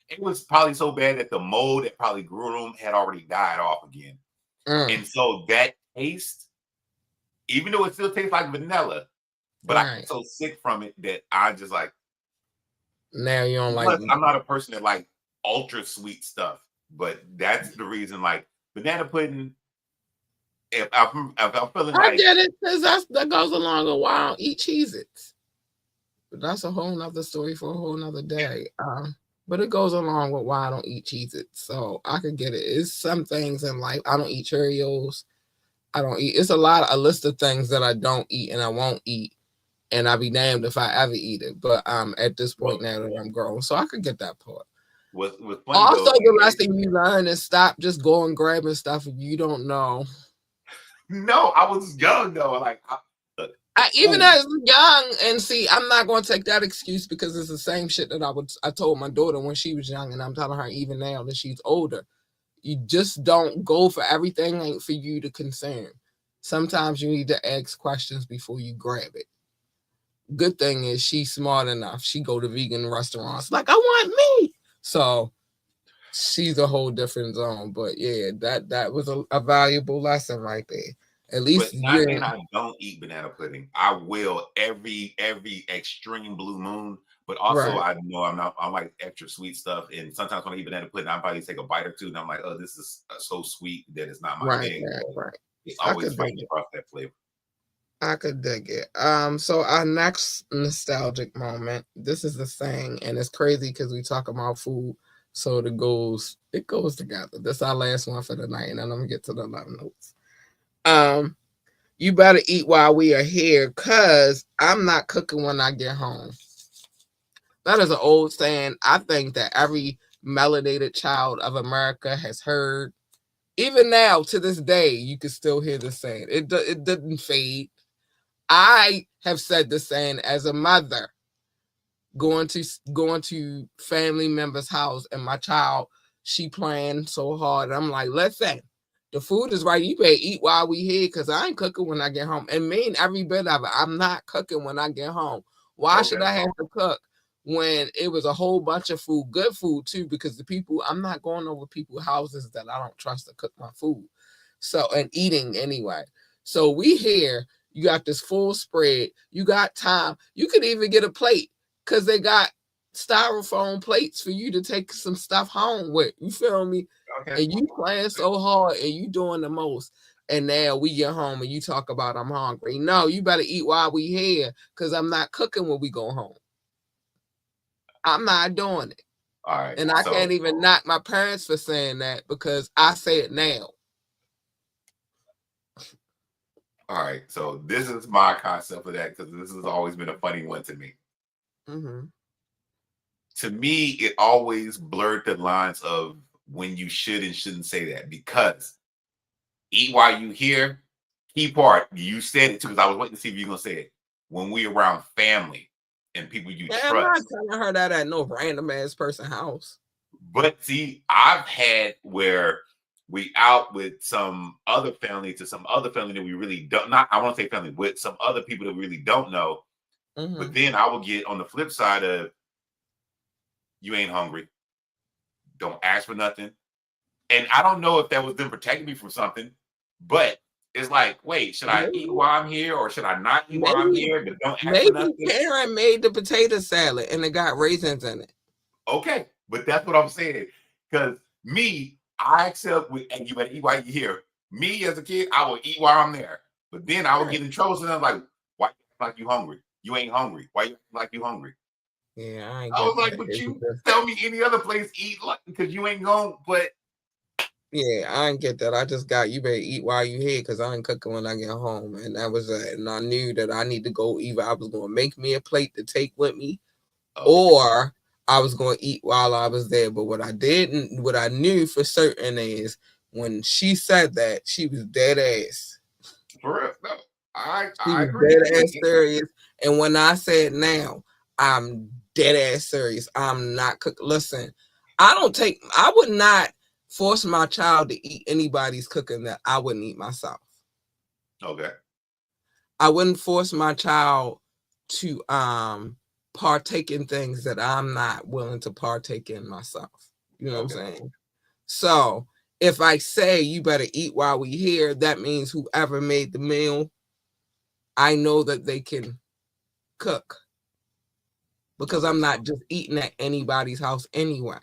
It was probably so bad that the mold that probably grew them had already died off again. And so that taste, even though it still tastes like vanilla, but I got so sick from it that I just like. Now you don't like. I'm not a person that like ultra sweet stuff, but that's the reason. Like banana pudding, if I'm feeling I like, get it, because that goes along with why I don't eat Cheez-Its. But that's a whole nother story for a whole nother day. But it goes along with why I don't eat Cheez-Its. So I could get it. It's some things in life. I don't eat Cheerios. I don't eat. It's a list of things that I don't eat and I won't eat. And I'll be damned if I ever eat it. But at this point now that I'm grown, so I could get that part. What's funny Also, though, the lesson you learn is stop just going grabbing stuff you don't know. No, I was young though. Like even as young, and see, I'm not going to take that excuse because it's the same shit that I told my daughter when she was young, and I'm telling her even now that she's older. You just don't go for everything ain't for you to consume. Sometimes you need to ask questions before you grab it. Good thing is she's smart enough. She go to vegan restaurants like I want meat. So she's a whole different zone. But yeah, that was a valuable lesson right there. At least but not saying I don't eat banana pudding. I will every extreme blue moon, But also, Right. I know I'm like extra sweet stuff. And sometimes when I eat banana pudding, I probably take a bite or two, and I'm like, oh, this is so sweet that it's not my Right. thing. Right. So Right. it's I always could dig fighting it. across that flavor. I could dig it. So our next nostalgic moment. This is the thing, and it's crazy because we talk about food, so it goes together. This is our last one for the night, and then I'm gonna get to the love notes. Um, you better eat while we are here, cause I'm not cooking when I get home. That is an old saying. I think that every melanated child of America has heard. Even now, to this day, you can still hear the saying. It didn't fade. I have said the saying as a mother going to family members' house, and my child, she playing so hard. I'm like, listen, the food is right. You better eat while we here, because I ain't cooking when I get home. And mean every bit of it. I'm not cooking when I get home. Why should Okay. I have to cook when it was a whole bunch of food, good food too? Because the people, I'm not going over people's houses that I don't trust to cook my food. So, and eating anyway. So we here, you got this full spread. You got time. You could even get a plate because they got styrofoam plates for you to take some stuff home with. You feel me? Okay. And you playing so hard and you doing the most. And now we get home and you talk about I'm hungry. No, you better eat while we here because I'm not cooking when we go home. I'm not doing it. All right. And I So can't even knock my parents for saying that because I say it now. all right. So this is my concept of that because this has always been a funny one to me. Mm-hmm. To me, it always blurred the lines of when you should and shouldn't say that because eat while you here. Key part, you said it too because I was waiting to see if you're gonna say it. When we around family and people you Yeah, I'm not trust. telling her that at no random ass person house. But see, I've had where we out with some other family to some other family that we really don't not I want to say family with some other people that we really don't know. Mm-hmm. But then I will get on the flip side of you ain't hungry, don't ask for nothing. And I don't know if that was them protecting me from something, but it's like, wait, should I eat Maybe, while I'm here or should I not eat while I'm maybe, here? But don't ask for maybe nothing. Karen made the potato salad and it got raisins in it. Okay, but that's what I'm saying. Because me, I accept with and you better eat while you're here. Me as a kid, I will eat while I'm there. But then I would Right. get in trouble. So I'm like, why you act like you hungry? You ain't hungry. Why you act like you hungry? Yeah, I ain't I was get like, that. but It was you just, tell me any other place eat like because you ain't going. But yeah, I ain't get that. I just got you better eat while you here because I ain't cooking when I get home. And that was it. And I knew that I need to go either I was gonna make me a plate to take with me okay, or I was gonna eat while I was there. But what I knew for certain is when she said that, she was dead ass. for real, no, She I was agree. dead ass serious. And when I said now, I'm dead ass serious. I'm not cook. Listen, I would not force my child to eat anybody's cooking that I wouldn't eat myself. Okay, I wouldn't force my child to partake in things that I'm not willing to partake in myself. You know what I'm okay, saying? So if I say you better eat while we here, that means whoever made the meal, I know that they can cook because okay. I'm not just eating at anybody's house anyway.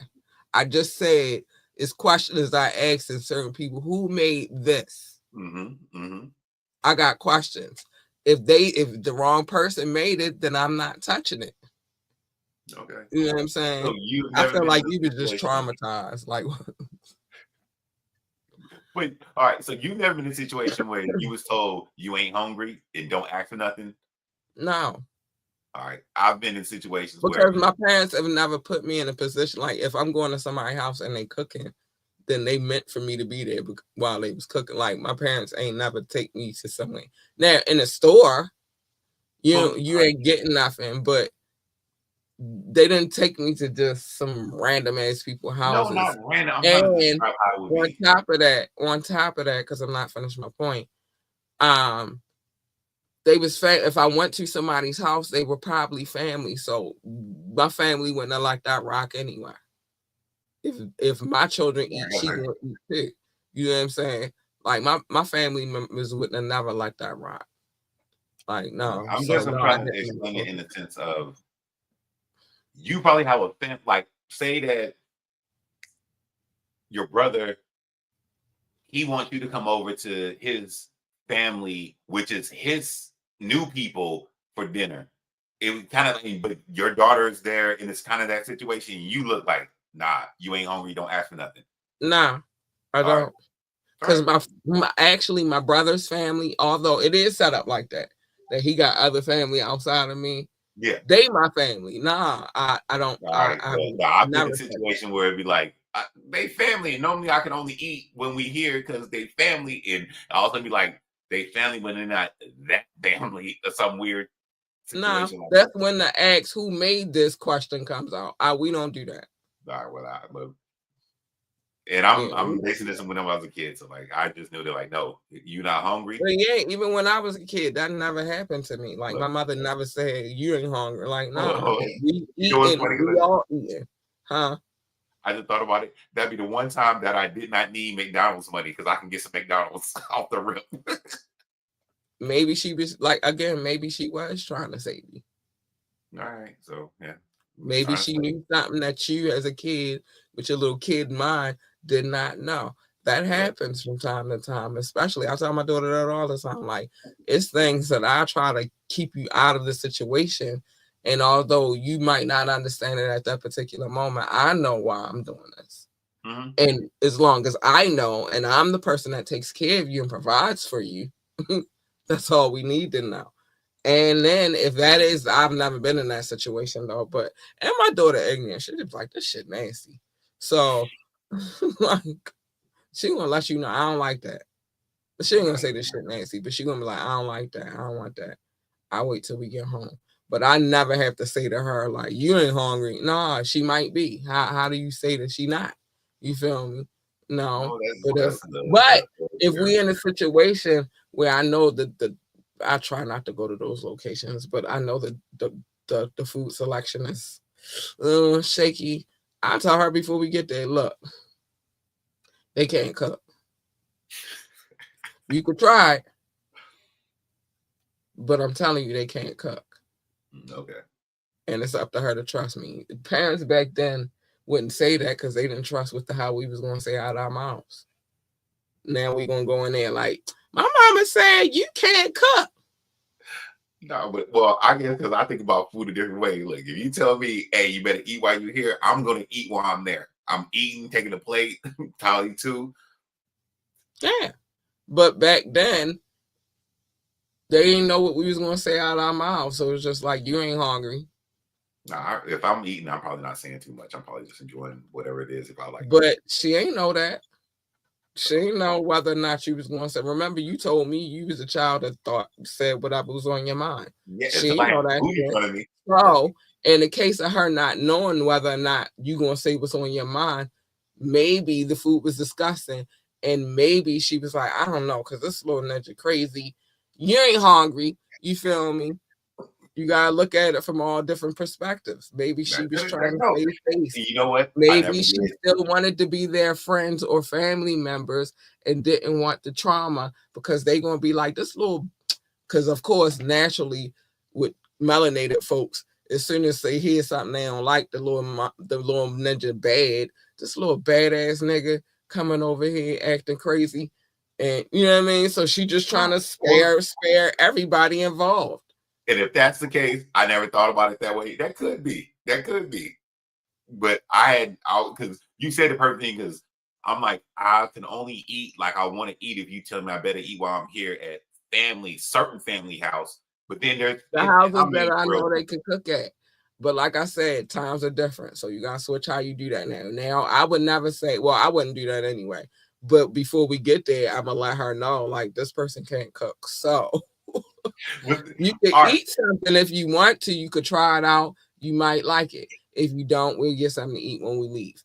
I just said it's questions I asked in certain people who made this. Mm-hmm. Mm-hmm. I got questions. If the wrong person made it, then I'm not touching it. Okay. You know what I'm So saying? you've I never feel been like in a you was just situation. traumatized. Like Wait, all right. So you've never been in a situation where you was told you ain't hungry and don't ask for nothing. no. All right. I've been in situations where Because my parents have never put me in a position like if I'm going to somebody's house and they cooking, then they meant for me to be there while they was cooking. Like my parents ain't never take me to somewhere. Now in the store, well, you ain't getting nothing, but they didn't take me to just some random ass people no, not houses. random. I'm trying to And describe how it would be. on top of that, because I'm not finished my point, um, they was if I went to somebody's house, they were probably family. So my family wouldn't have liked that rock anyway. If my children eat, she Okay. gonna eat too. You know what I'm saying? Like my family members wouldn't have never liked that rock. Like no, I so guess I'm no, I trying to didn't. explain it in the sense of you probably have a like say that your brother, he wants you to come over to his family, which is his new people for dinner. It was kind of, but your daughter is there, and it's kind of that situation. You look like, nah, you ain't hungry. Don't ask for nothing. Nah, I All right, don't. all Because right. actually my brother's family, although it is set up like that he got other family outside of me, Yeah. they my family. Nah, I don't. All right. I Well, I've been in never a said situation where it'd be like, they family, and normally I can only eat when we here because they family, and I also be like, they family when they're not that family, or some weird nah. situation like That's when the ask who made this question comes out. We don't do that. that. All right, well, and Yeah, I'm basing this on when I was a kid, so like I just knew they're like, no, you not hungry. but yeah, even when I was a kid, that never happened to me. Like my Look, mother never said you ain't hungry. Like nah, you we know what's eating, funny? we all eating, huh? I just thought about it. That'd be the one time that I did not need McDonald's money because I can get some McDonald's off the rip. Maybe she was like again. Maybe she was trying to save you. All right, so yeah, we was Maybe trying to she say, knew something that you, as a kid, with your little kid mind, did not know. That look, happens from time to time, especially. I tell my daughter that all the time. Like, it's things that I try to keep you out of the situation. And although you might not understand it at that particular moment, I know why I'm doing this. mm-hmm. And as long as I know, and I'm the person that takes care of you and provides for you, that's all we need to know. And then if that is, I've never been in that situation though, but and my daughter ignorant, she just like this shit nasty. So like she gonna let you know I don't like that. She ain't gonna say this shit nasty, but she gonna be like, I don't like that. I don't want that. I'll wait till we get home. But I never have to say to her, like, you ain't hungry. Nah, she might be. How do you say that she not? You feel me? No. No, But that's the but if weird. we in a situation where I know that I try not to go to those locations, but I know that the food selection is shaky. I tell her before we get there, look, they can't cook. You could try, but I'm telling you, they can't cook. Okay. And it's up to her to trust me. Parents back then wouldn't say that because they didn't trust what the hell we was gonna say out of our mouths. Now we gonna go in there like my mama said you can't cook. No, but well, I guess because I think about food a different way. Look, if you tell me, hey, you better eat while you're here, I'm gonna eat while I'm there. I'm eating, taking a plate, tally too. Yeah. But back then, they didn't know what we was gonna say out of our mouths. So it was just like you ain't hungry. Nah, if I'm eating, I'm probably not saying too much. I'm probably just enjoying whatever it is if I like to. But she ain't know that. She didn't know whether or not you was going to say. Remember, you told me you was a child that said whatever was on your mind. Yeah, She it's didn't like know that food in shit. front of me. So, in the case of her not knowing whether or not you going to say what's on your mind, maybe the food was disgusting, and maybe she was like, I don't know, because this little ninja crazy. You ain't hungry. You feel me? You gotta look at it from all different perspectives. Maybe she was trying to No, save face. you know what? I never Maybe she did. still wanted to be their friends or family members and didn't want the trauma because they gonna be like this little. Because of course, naturally, with melanated folks, as soon as they hear something they don't like, the little ninja bad, this little badass nigga coming over here acting crazy, and you know what I mean. So she just trying to Well, spare everybody involved. and if that's the case, I never thought about it that way. That could be. That could be. But because you said the perfect thing because I'm like, I can only eat like I want to eat if you tell me I better eat while I'm here at certain family house. But then The I houses that mean, I real know they quick, can cook at. But like I said, times are different. So you gotta switch how you do that now. Now I would never say, well, I wouldn't do that anyway. But before we get there, I'm gonna let her know like this person can't cook. So with, you can all right, eat something if you want to, you could try it out. You might like it. If you don't, we'll get something to eat when we leave.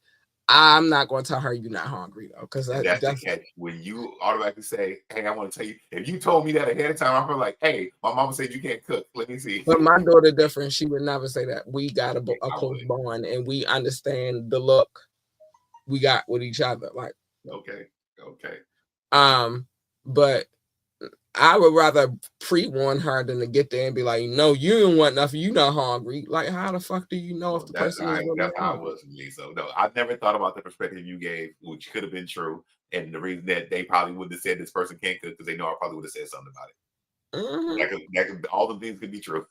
I'm not gonna tell her you're not hungry though, because and that's the that's catch. When you automatically say, hey, I want to tell you, if you told me that ahead of time, I feel like, hey, my mama said you can't cook. Let me see. but my daughter different. She would never say that. We got a I close would. bond and we understand the look we got with each other. Like Okay. Okay. Um, but I would rather pre-warn her than to get there and be like, no, you don't want nothing. You not hungry. Like, how the fuck do you know if Well, the person is really that's how it hungry? was for me. So no, I never thought about the perspective you gave, which could have been true. And the reason that they probably would have said this person can't cook because they know I probably would have said something about it. Mm-hmm. That could all the things could be true.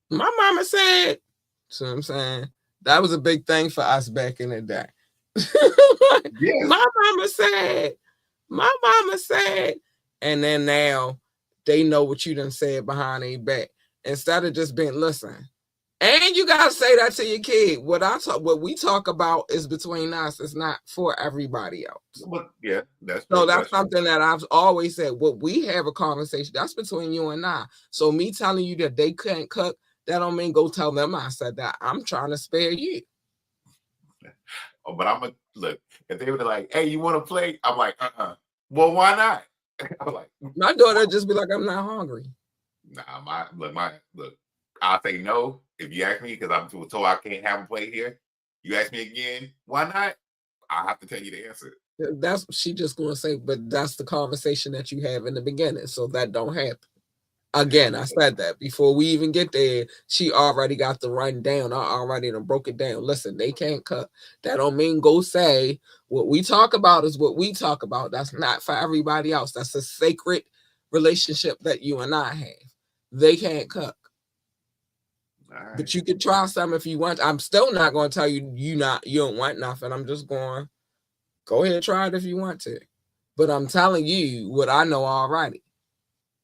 My mama said, so I'm saying that was a big thing for us back in the day. Yes. My mama said, and then now they know what you done said behind their back. Instead of just being listen. And you gotta say that to your kid. What we talk about is between us. It's not for everybody else. But yeah, that's So true. that's That's true. something that I've always said. What we have a conversation, that's between you and I. So me telling you that they can't cook, that don't mean go tell them I said that. I'm trying to spare you. Oh, but I'm gonna look if they were like, "Hey, you want to play?" I'm like, Well, why not? I'm like, My daughter just be like, I'm not hungry. nah, look. I'll say no if you ask me because I'm told I can't have a plate here. You ask me again, why not? I have to tell you the answer. That's she just gonna say, but that's the conversation that you have in the beginning. So that don't happen. Again, I said that before we even get there, she already got the run down. I already done broke it down. Listen, they can't cook. That don't mean go say what we talk about is what we talk about. That's not for everybody else. That's a sacred relationship that you and I have. They can't cook. All But right. you can try some if you want. I'm still not gonna tell you you don't want nothing. I'm just going go ahead and try it if you want to. But I'm telling you what I know already.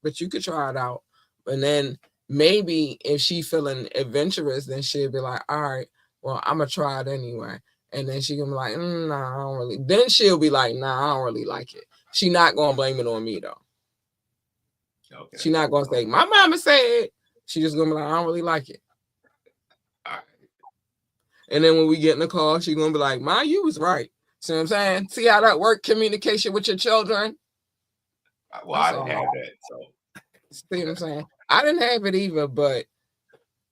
But you could try it out. And then maybe if she feeling adventurous, then she'll be like, all right, well, I'm gonna try it anyway. And then she gonna be like, nah, I don't really. Then she'll be like, nah, I don't really like it. She not gonna blame it on me though. Okay. She not gonna say, my mama said. She just gonna be like, I don't really like it. All right. And then when we get in the car, she gonna be like, Ma, you was right. See what I'm saying? See how that work? Communication with your children. Well, I That's didn't all. have that, so See what I'm saying? I didn't have it either, but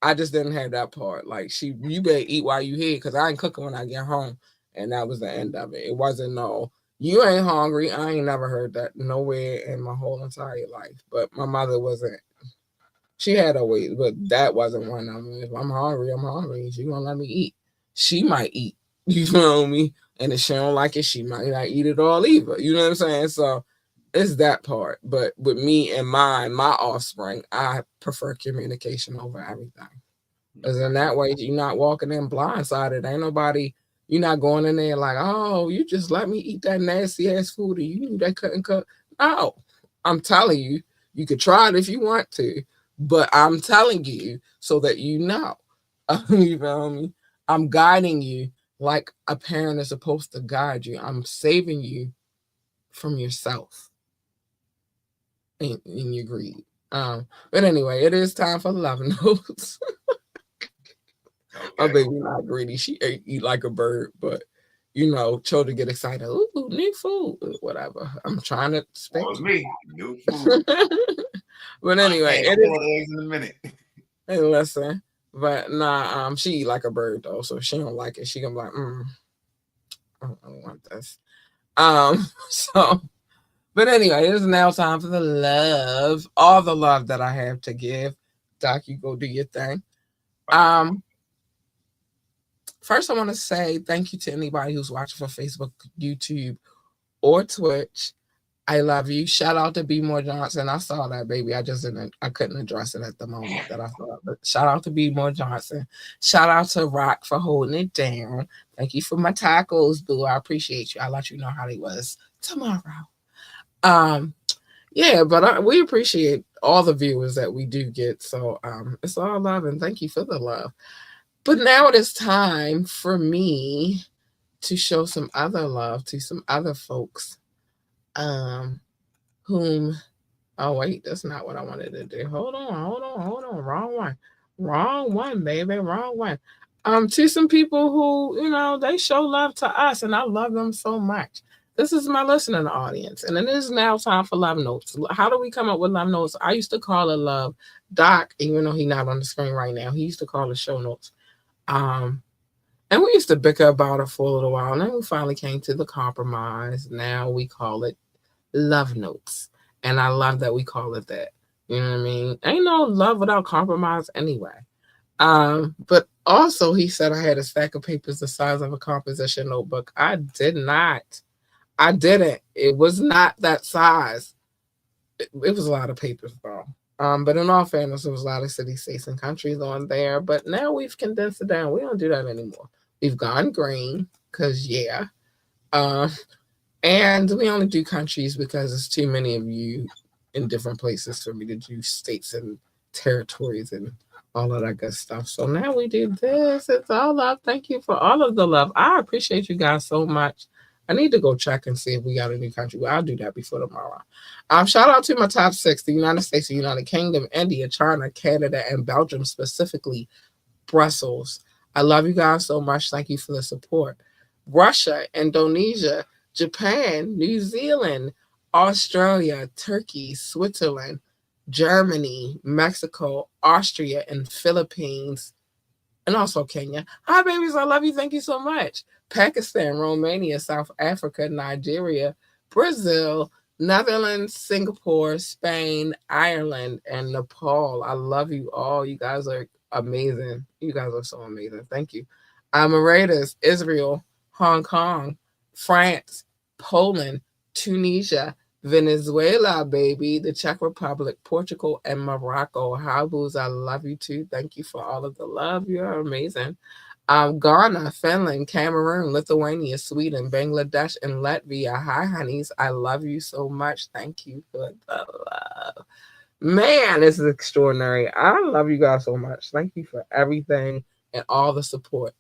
I just didn't have that part. Like you better eat while you here, because I ain't cooking when I get home, and that was the end of it. It wasn't no, you ain't hungry. I ain't never heard that nowhere in my whole entire life. But my mother wasn't. She had her ways, but that wasn't one of them. If I'm hungry, I'm hungry. She gonna let me eat. She might eat. You know me, and if she don't like it, she might not eat it all either. You know what I'm saying? So it's that part. But with me and my offspring, I prefer communication over everything. Because in that way, you're not walking in blindsided. Ain't nobody, you're not going in there like, oh, you just let me eat that nasty ass food and you knew they couldn't cook. No, I'm telling you, you could try it if you want to, but I'm telling you so that you know. You feel me? I'm guiding you like a parent is supposed to guide you. I'm saving you from yourself in your greed. But anyway, it is time for love notes. My okay. baby not greedy. She eat like a bird, but you know, children get excited. Ooh, new food, whatever. I'm trying to That expect was you. me. New food. But anyway, Hey, it is. scrambled eggs in a minute. Hey, listen, but nah, she eat like a bird though, so if she don't like it, she gonna be like, I don't want this. So, but anyway, it is now time for the love, all the love that I have to give. Doc, you go do your thing. Um, First, I want to say thank you to anybody who's watching for Facebook, YouTube, or Twitch. I love you. Shout out to B More Johnson. I saw that, baby. I couldn't address it at the moment that I saw it. But shout out to B More Johnson. Shout out to Rock for holding it down. Thank you for my tacos, boo. I appreciate you. I'll let you know how they was tomorrow. Um, yeah, but we appreciate all the viewers that we do get. So it's all love and thank you for the love. But now it is time for me to show some other love to some other folks. Whom oh wait, that's not what I wanted to do. Hold on. Wrong one, baby. Wrong one. To some people who, they show love to us and I love them so much. This is my listening audience. And it is now time for love notes. How do we come up with love notes? I used to call it love. Doc, even though he's not on the screen right now, he used to call it show notes. And we used to bicker about it for a little while. And then we finally came to the compromise. Now we call it love notes. And I love that we call it that. You know what I mean? Ain't no love without compromise anyway. But also he said I had a stack of papers the size of a composition notebook. I did not. I didn't. It was not that size. It was a lot of papers though. But in all fairness, there was a lot of cities, states, and countries on there. But now we've condensed it down. We don't do that anymore. We've gone green because yeah. Um, and we only do countries because there's too many of you in different places for me to do states and territories and all of that good stuff. So now we do this. It's all love. Thank you for all of the love. I appreciate you guys so much. I need to go check and see if we got a new country. Well, I'll do that before tomorrow. Shout out to my top 6, the United States, the United Kingdom, India, China, Canada, and Belgium, specifically Brussels. I love you guys so much. Thank you for the support. Russia, Indonesia, Japan, New Zealand, Australia, Turkey, Switzerland, Germany, Mexico, Austria, and Philippines, and also Kenya. Hi, babies. I love you. Thank you so much. Pakistan, Romania, South Africa, Nigeria, Brazil, Netherlands, Singapore, Spain, Ireland, and Nepal. I love you all. You guys are amazing. You guys are so amazing. Thank you. Emirates, Israel, Hong Kong, France, Poland, Tunisia, Venezuela, baby, the Czech Republic, Portugal, and Morocco. Habus, I love you too. Thank you for all of the love. You're amazing. Ghana, Finland, Cameroon, Lithuania, Sweden, Bangladesh, and Latvia. Hi, honeys. I love you so much. Thank you for the love. Man, this is extraordinary. I love you guys so much. Thank you for everything and all the support.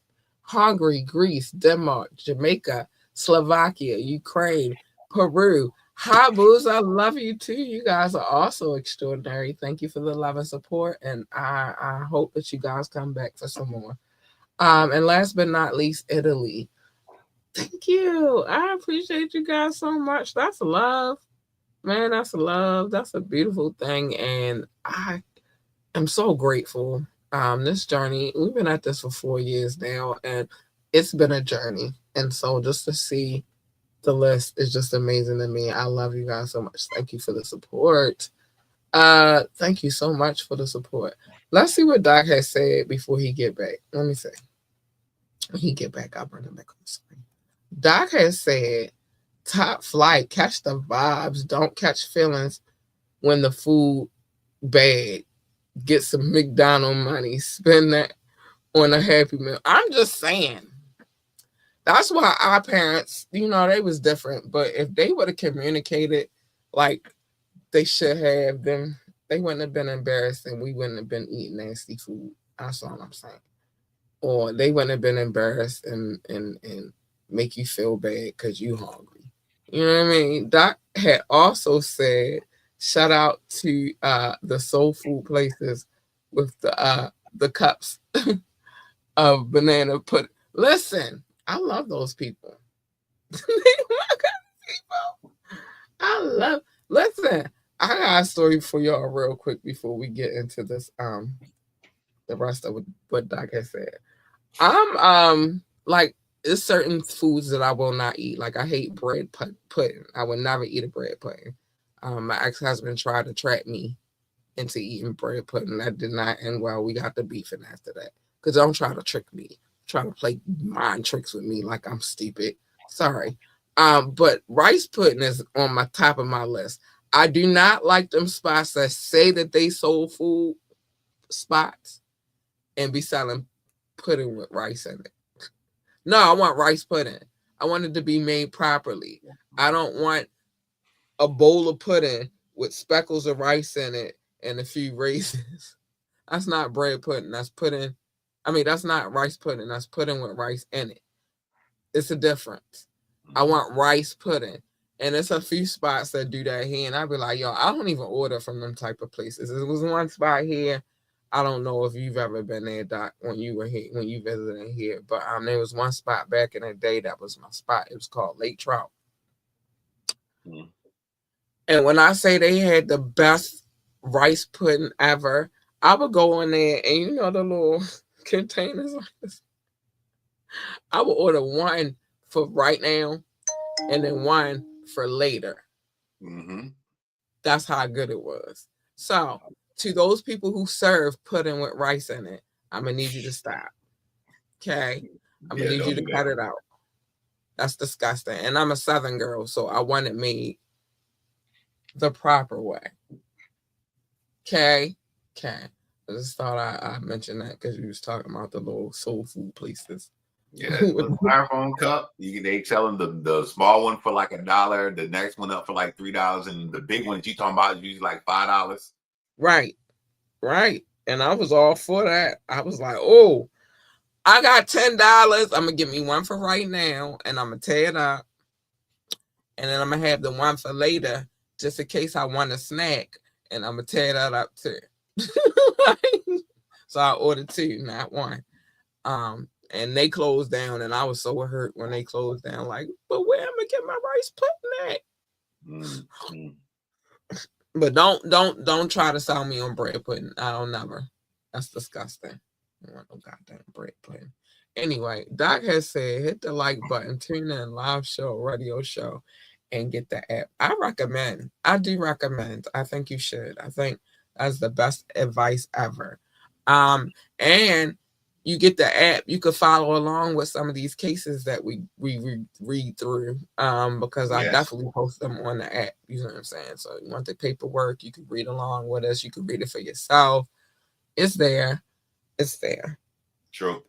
Hungary, Greece, Denmark, Jamaica, Slovakia, Ukraine, Peru. Hi, Booze. I love you too. You guys are also extraordinary. Thank you for the love and support. And I hope that you guys come back for some more. And last but not least, Italy. Thank you. I appreciate you guys so much. That's love. Man, that's love. That's a beautiful thing. And I am so grateful. This journey, we've been at this for 4 years now, and it's been a journey. And so just to see the list is just amazing to me. I love you guys so much. Thank you for the support. Thank you so much for the support. Let's see what Doc has said before he get back. Let me see. When he get back, I'll bring him back on the screen. Doc has said, top flight, catch the vibes, don't catch feelings when the food bad. Get some McDonald's money, spend that on a Happy Meal. I'm just saying. That's why our parents, they was different. But if they would have communicated like they should have, then they wouldn't have been embarrassed and we wouldn't have been eating nasty food. That's all I'm saying. Or they wouldn't have been embarrassed and make you feel bad because you hungry. You know what I mean? Doc had also said, shout out to the soul food places with the cups of banana pudding. Listen, I love those people. Listen, I got a story for y'all real quick before we get into this the rest of what Doc has said. I'm like, there's certain foods that I will not eat. Like I hate bread pudding. I would never eat a bread pudding. My ex-husband tried to trap me into eating bread pudding. That did not end well. We got the beefing after that. Because don't try to trick me. Try to play mind tricks with me like I'm stupid. Sorry. But rice pudding is on my top of my list. I do not like them spots that say that they soul food spots and be selling pudding with rice in it. No, I want rice pudding. I want it to be made properly. I don't want a bowl of pudding with speckles of rice in it and a few raisins. That's not bread pudding. That's pudding. I mean, that's not rice pudding. That's pudding with rice in it. It's a difference. I want rice pudding. And there's a few spots that do that here. And I'd be like, yo, I don't even order from them type of places. There was one spot here. I don't know if you've ever been there, Doc, when you were here, when you visited here. But there was one spot back in the day that was my spot. It was called Lake Trout. Mm. And when I say they had the best rice pudding ever, I would go in there and the little containers like this. I would order one for right now and then one for later. Mm-hmm. That's how good it was. So, to those people who serve pudding with rice in it, I'm gonna need you to stop. Okay, I'm gonna Yeah, need you don't to do that. cut it out. That's disgusting. And I'm a Southern girl, so I want it made the proper way. Okay, okay. I just thought I mentioned that because you was talking about the little soul food places. Yeah, little styrofoam cup. They selling the small one for like $1, the next one up for like $3, and the big one that you talking about is usually like $5. Right, right. And I was all for that. I was like, oh, I got $10. I'm gonna give me one for right now, and I'm gonna tear it up, and then I'm gonna have the one for later, just in case I want a snack, and I'm gonna tear that up too. So I ordered two, not one. And they closed down, and I was so hurt when they closed down. Like, but where am I get my rice pudding at? Mm-hmm. But don't try to sell me on bread pudding. I don't never. That's disgusting. I don't want no goddamn bread pudding. Anyway, Doc has said hit the like button, tune in live show, radio show, and get the app. I recommend. I do recommend. I think you should. I think that's the best advice ever. And you get the app, you could follow along with some of these cases that we read through. Because I Yes. definitely post them on the app. You know what I'm saying? So you want the paperwork, you can read along with us, you can read it for yourself. It's there. It's there. True.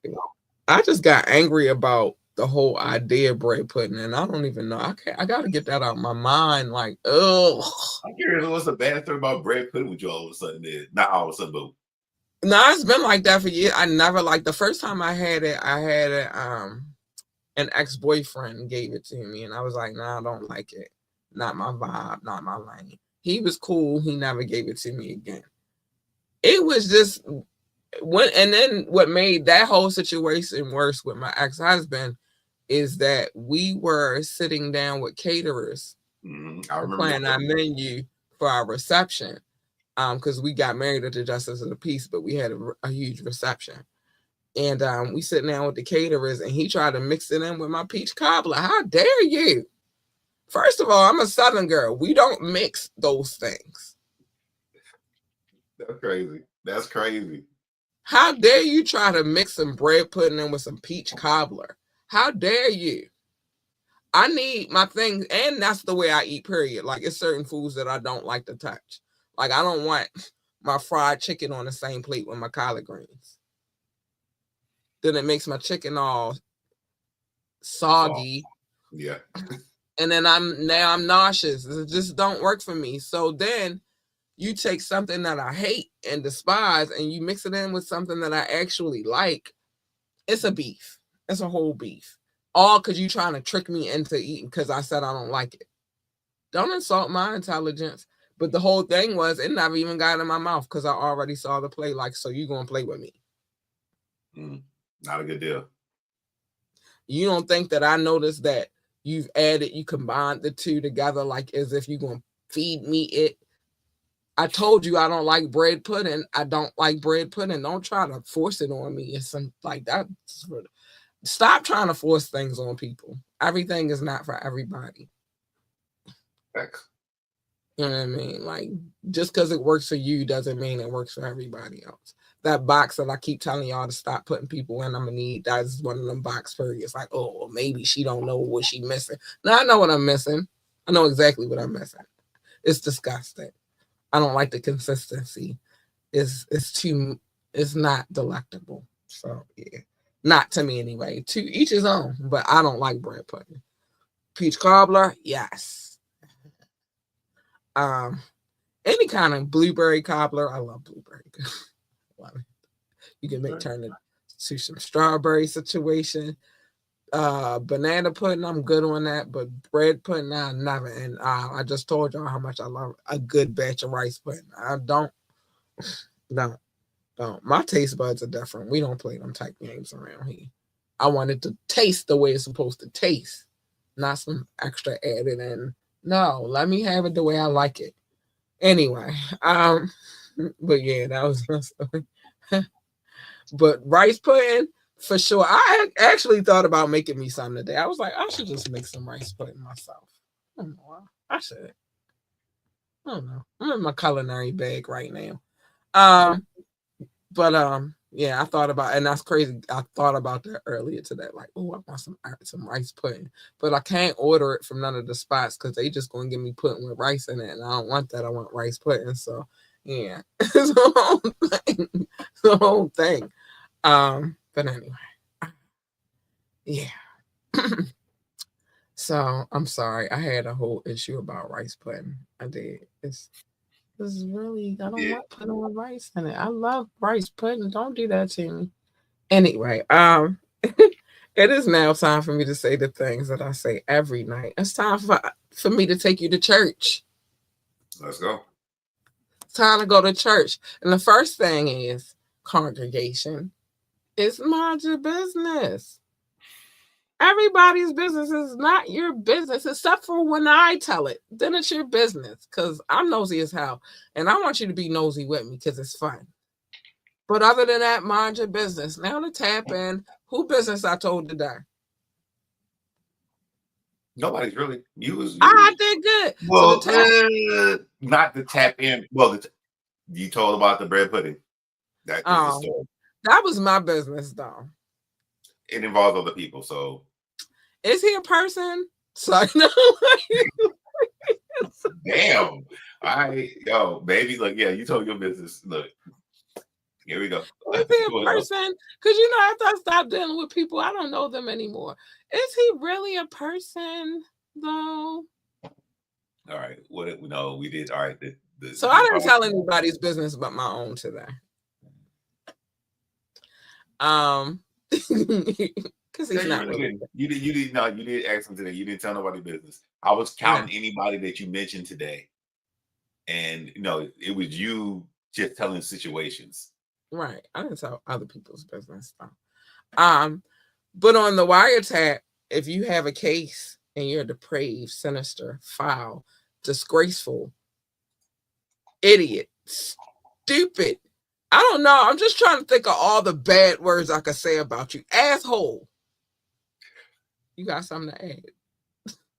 I just got angry about the whole idea of bread pudding, and I don't even know. I gotta get that out of my mind. Like, oh, I'm curious what's the bad thing about bread pudding with you all of a sudden is. Not all of a sudden, but no, it's been like that for years. I never like the first time I had it. An ex-boyfriend gave it to me, and I was like, nah, I don't like it. Not my vibe, not my lane. He was cool. He never gave it to me again. It was just and then what made that whole situation worse with my ex-husband is that we were sitting down with caterers I to remember plan our menu for our reception. Because we got married at the Justice of the Peace, but we had a huge reception. And we sitting down with the caterers, and he tried to mix it in with my peach cobbler. How dare you? First of all, I'm a Southern girl. We don't mix those things. That's crazy. That's crazy. How dare you try to mix some bread pudding in with some peach cobbler? How dare you? I need my things, and that's the way I eat, period. Like, it's certain foods that I don't like to touch. Like, I don't want my fried chicken on the same plate with my collard greens. Then it makes my chicken all soggy. Yeah. And then I'm nauseous. It just don't work for me. So then you take something that I hate and despise and you mix it in with something that I actually like. It's a beef. It's a whole beef. All because you trying to trick me into eating because I said I don't like it. Don't insult my intelligence. But the whole thing was it never even got in my mouth because I already saw the play. Like, so you gonna play with me? Not a good deal. You don't think that I noticed that you combined the two together like as if you're gonna feed me it? I told you I don't like bread pudding. I don't like bread pudding. Don't try to force it on me. It's some like that. Stop trying to force things on people. Everything is not for everybody. Thanks. You know what I mean? Like, just because it works for you doesn't mean it works for everybody else. That box that I keep telling y'all to stop putting people in, I'm gonna need. That's one of them box periods. Like, oh, well, maybe she don't know what she missing. Now I know what I'm missing. I know exactly what I'm missing. It's disgusting. I don't like the consistency. It's not delectable. So yeah. Not to me anyway. To each his own, but I don't like bread pudding. Peach cobbler, yes. Any kind of blueberry cobbler, I love blueberry. Love it. You can turn it to some strawberry situation. Banana pudding, I'm good on that, but bread pudding, I never. And I just told y'all how much I love a good batch of rice pudding. I don't. My taste buds are different. We don't play them type games around here. I want it to taste the way it's supposed to taste, not some extra added in. No, let me have it the way I like it. Anyway, but yeah, that was my story. But rice pudding, for sure. I actually thought about making me some today. I was like, I should just make some rice pudding myself. I should. I don't know. I'm in my culinary bag right now. But yeah, I thought about, and that's crazy. I thought about that earlier today. Like, oh, I want some rice pudding, but I can't order it from none of the spots because they just gonna give me pudding with rice in it, and I don't want that. I want rice pudding. So yeah, it's the whole thing. The whole thing. But anyway, yeah. So I'm sorry. I had a whole issue about rice pudding. I did. This is really, I don't Yeah. want pudding with rice in it. I love rice pudding. Don't do that to me. Anyway, it is now time for me to say the things that I say every night. It's time for me to take you to church. Let's go. It's time to go to church. And the first thing is congregation. It's mind your business. Everybody's business is not your business, except for when I tell it. Then it's your business because I'm nosy as hell. And I want you to be nosy with me because it's fun. But other than that, mind your business. Now to tap in. Who business I told today? Nobody's really. I did good. So the Well, tap. not the tap in. Well, you told about the bread pudding. That is the story. That was my business, though. It involves other people, so. Is he a person? So no. Damn. All right, yo, baby. Look, yeah, you told your business. Look, here we go. Is he a person? Because after I stopped dealing with people, I don't know them anymore. Is he really a person, though? All right. What? No, we did. All right. So I didn't tell anybody's business but my own today. Because he's not really. You did ask him today. You didn't tell nobody business. I was counting anybody that you mentioned today, and it was you just telling situations. Right. I didn't tell other people's business though. But on the wiretap, if you have a case and you're depraved, sinister, foul, disgraceful, idiot, stupid. I don't know. I'm just trying to think of all the bad words I could say about you. Asshole. You got something to add?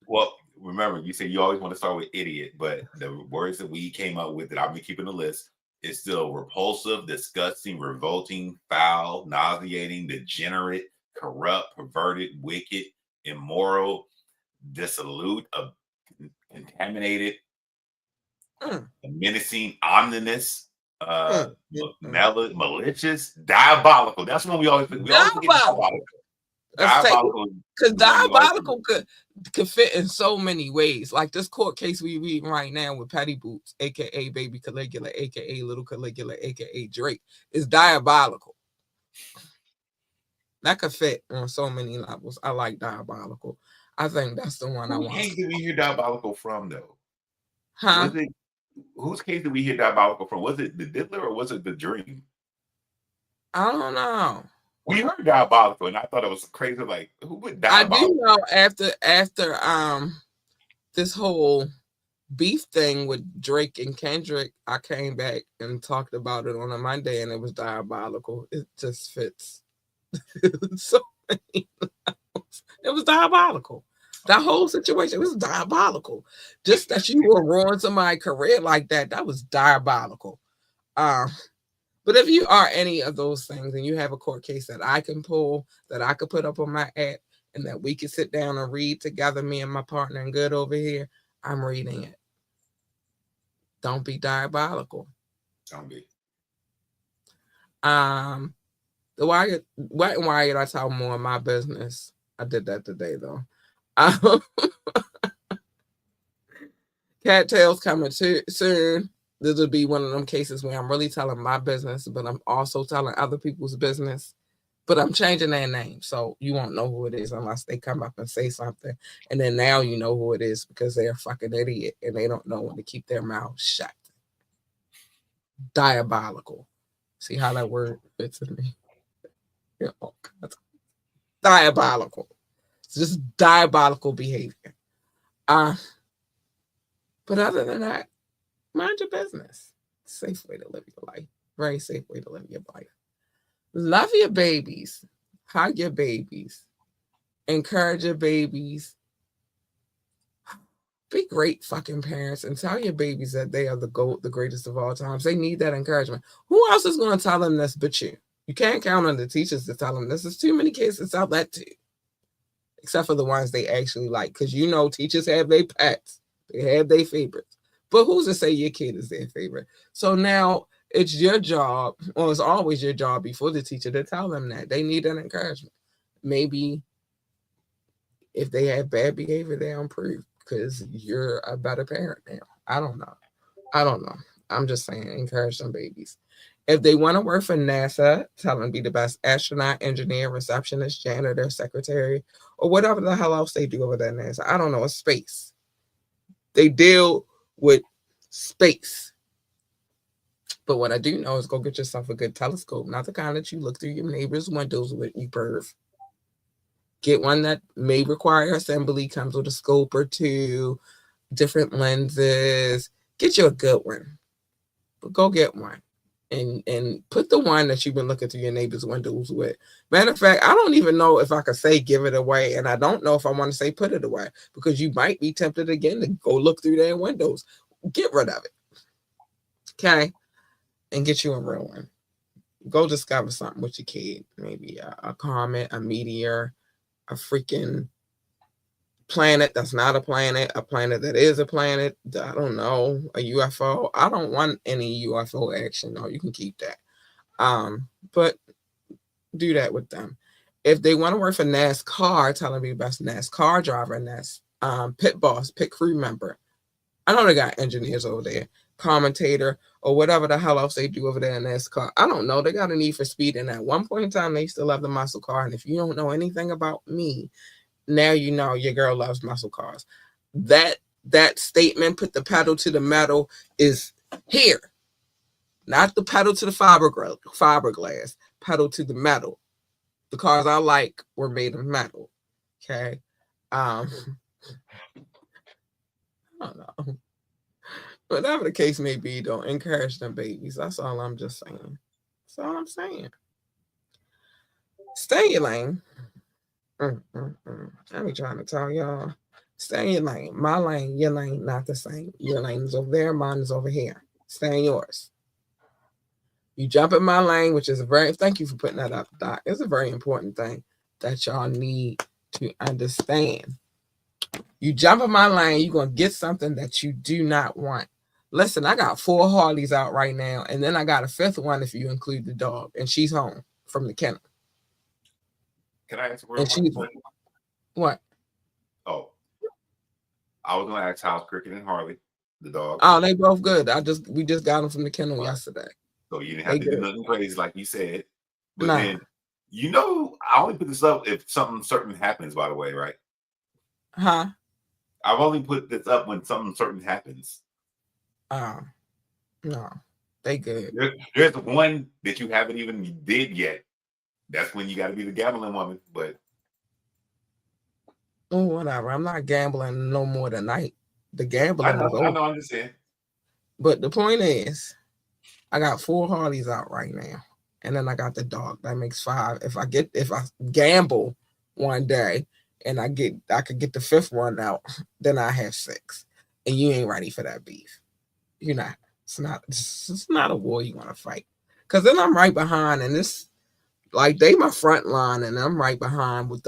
Well, remember, you said you always want to start with idiot, but the words that we came up with that I've been keeping the list is still repulsive, disgusting, revolting, foul, nauseating, degenerate, corrupt, perverted, wicked, immoral, dissolute, contaminated, menacing, ominous, malicious, diabolical. That's when we always forget diabolical. Because diabolical could fit in so many ways. Like this court case we reading right now with Patty Boots, aka Baby Caligula, aka Little Caligula, aka Drake, is diabolical. That could fit on so many levels. I like diabolical. I think that's the one I want. Whose case did we hear diabolical from, though? Huh? Whose case did we hear diabolical from? Was it the Diddler or was it the Dream? I don't know. We heard diabolical, and I thought it was crazy. Like, who would diabolical? I do know after this whole beef thing with Drake and Kendrick, I came back and talked about it on a Monday, and it was diabolical. It just fits so many levels. It was diabolical. That whole situation was diabolical. Just that you will ruin somebody's career like that was diabolical. But if you are any of those things and you have a court case that I can pull, that I could put up on my app, and that we can sit down and read together, me and my partner and Good over here, I'm reading it. Don't be diabolical. Don't be. The Wet and Wired, I tell more of my business. I did that today though. Cattails coming soon. This will be one of them cases where I'm really telling my business, but I'm also telling other people's business. But I'm changing their name, so you won't know who it is unless they come up and say something. And then now you know who it is because they're a fucking idiot and they don't know when to keep their mouth shut. Diabolical. See how that word fits in me? Oh, diabolical. It's just diabolical behavior. But other than that, mind your business. Safe way to live your life. Very safe way to live your life. Love your babies. Hug your babies. Encourage your babies. Be great fucking parents and tell your babies that they are the GOAT, the greatest of all times. They need that encouragement. Who else is going to tell them this but you? You can't count on the teachers to tell them this. There's too many kids to tell that to, except for the ones they actually like. Because you know teachers have their pets. They have their favorites. But who's to say your kid is their favorite? So now it's your job, or it's always your job before the teacher to tell them that. They need that encouragement. Maybe if they have bad behavior, they improve because you're a better parent now. I don't know. I don't know. I'm just saying, encourage some babies. If they want to work for NASA, tell them to be the best astronaut, engineer, receptionist, janitor, secretary, or whatever the hell else they do over there at NASA. I don't know. It's space. They deal with space. But what I do know is go get yourself a good telescope, not the kind that you look through your neighbor's windows with, you perv. Get one that may require assembly, comes with a scope or two, different lenses. Get you a good one. But go get one. And put the one that you've been looking through your neighbor's windows with. Matter of fact, I don't even know if I could say give it away, and I don't know if I want to say put it away, because you might be tempted again to go look through their windows. Get rid of it. Okay? And get you a real one. Go discover something with your kid. Maybe a comet, a meteor, a freaking planet that's not a planet that is a planet. I don't know, a UFO. I don't want any UFO action. No, you can keep that. But do that with them. If they want to work for NASCAR, tell them to be the best NASCAR driver, pit boss, pit crew member. I know they got engineers over there, commentator, or whatever the hell else they do over there in NASCAR. I don't know. They got a need for speed, and at one point in time, they still have the muscle car. And if you don't know anything about me, now you know your girl loves muscle cars. That statement, put the pedal to the metal, is here. Not the pedal to the fiberglass, pedal to the metal. The cars I like were made of metal. Okay. I don't know. Whatever the case may be, don't encourage them babies. That's all I'm just saying. That's all I'm saying. Stay in your lane. I be trying to tell y'all. Stay in your lane. My lane, your lane, not the same. Your lane is over there, mine is over here. Stay in yours. You jump in my lane, which is thank you for putting that up, Doc. It's a very important thing that y'all need to understand. You jump in my lane, you're going to get something that you do not want. Listen, I got 4 Harleys out right now, and then I got a 5th one if you include the dog, and she's home from the kennel. Can I ask a real question? What? Oh, I was going to ask how's Cricket and Harley, the dog. Oh, they both good. We just got them from the kennel yesterday. So you didn't have to do nothing crazy like you said. But then, I only put this up if something certain happens, by the way, right? Huh? I've only put this up when something certain happens. No, they good. There's one that you haven't even did yet. That's when you got to be the gambling woman. But whatever. I'm not gambling no more tonight. The gambling is over. I know. I'm just saying. But the point is, I got 4 Harleys out right now, and then I got the dog. That makes 5. If I gamble one day and I could get the 5th one out, then I have 6. And you ain't ready for that beef. You're not. It's not a war you want to fight. Because then I'm right behind, and this, like, they my front line, and I'm right behind with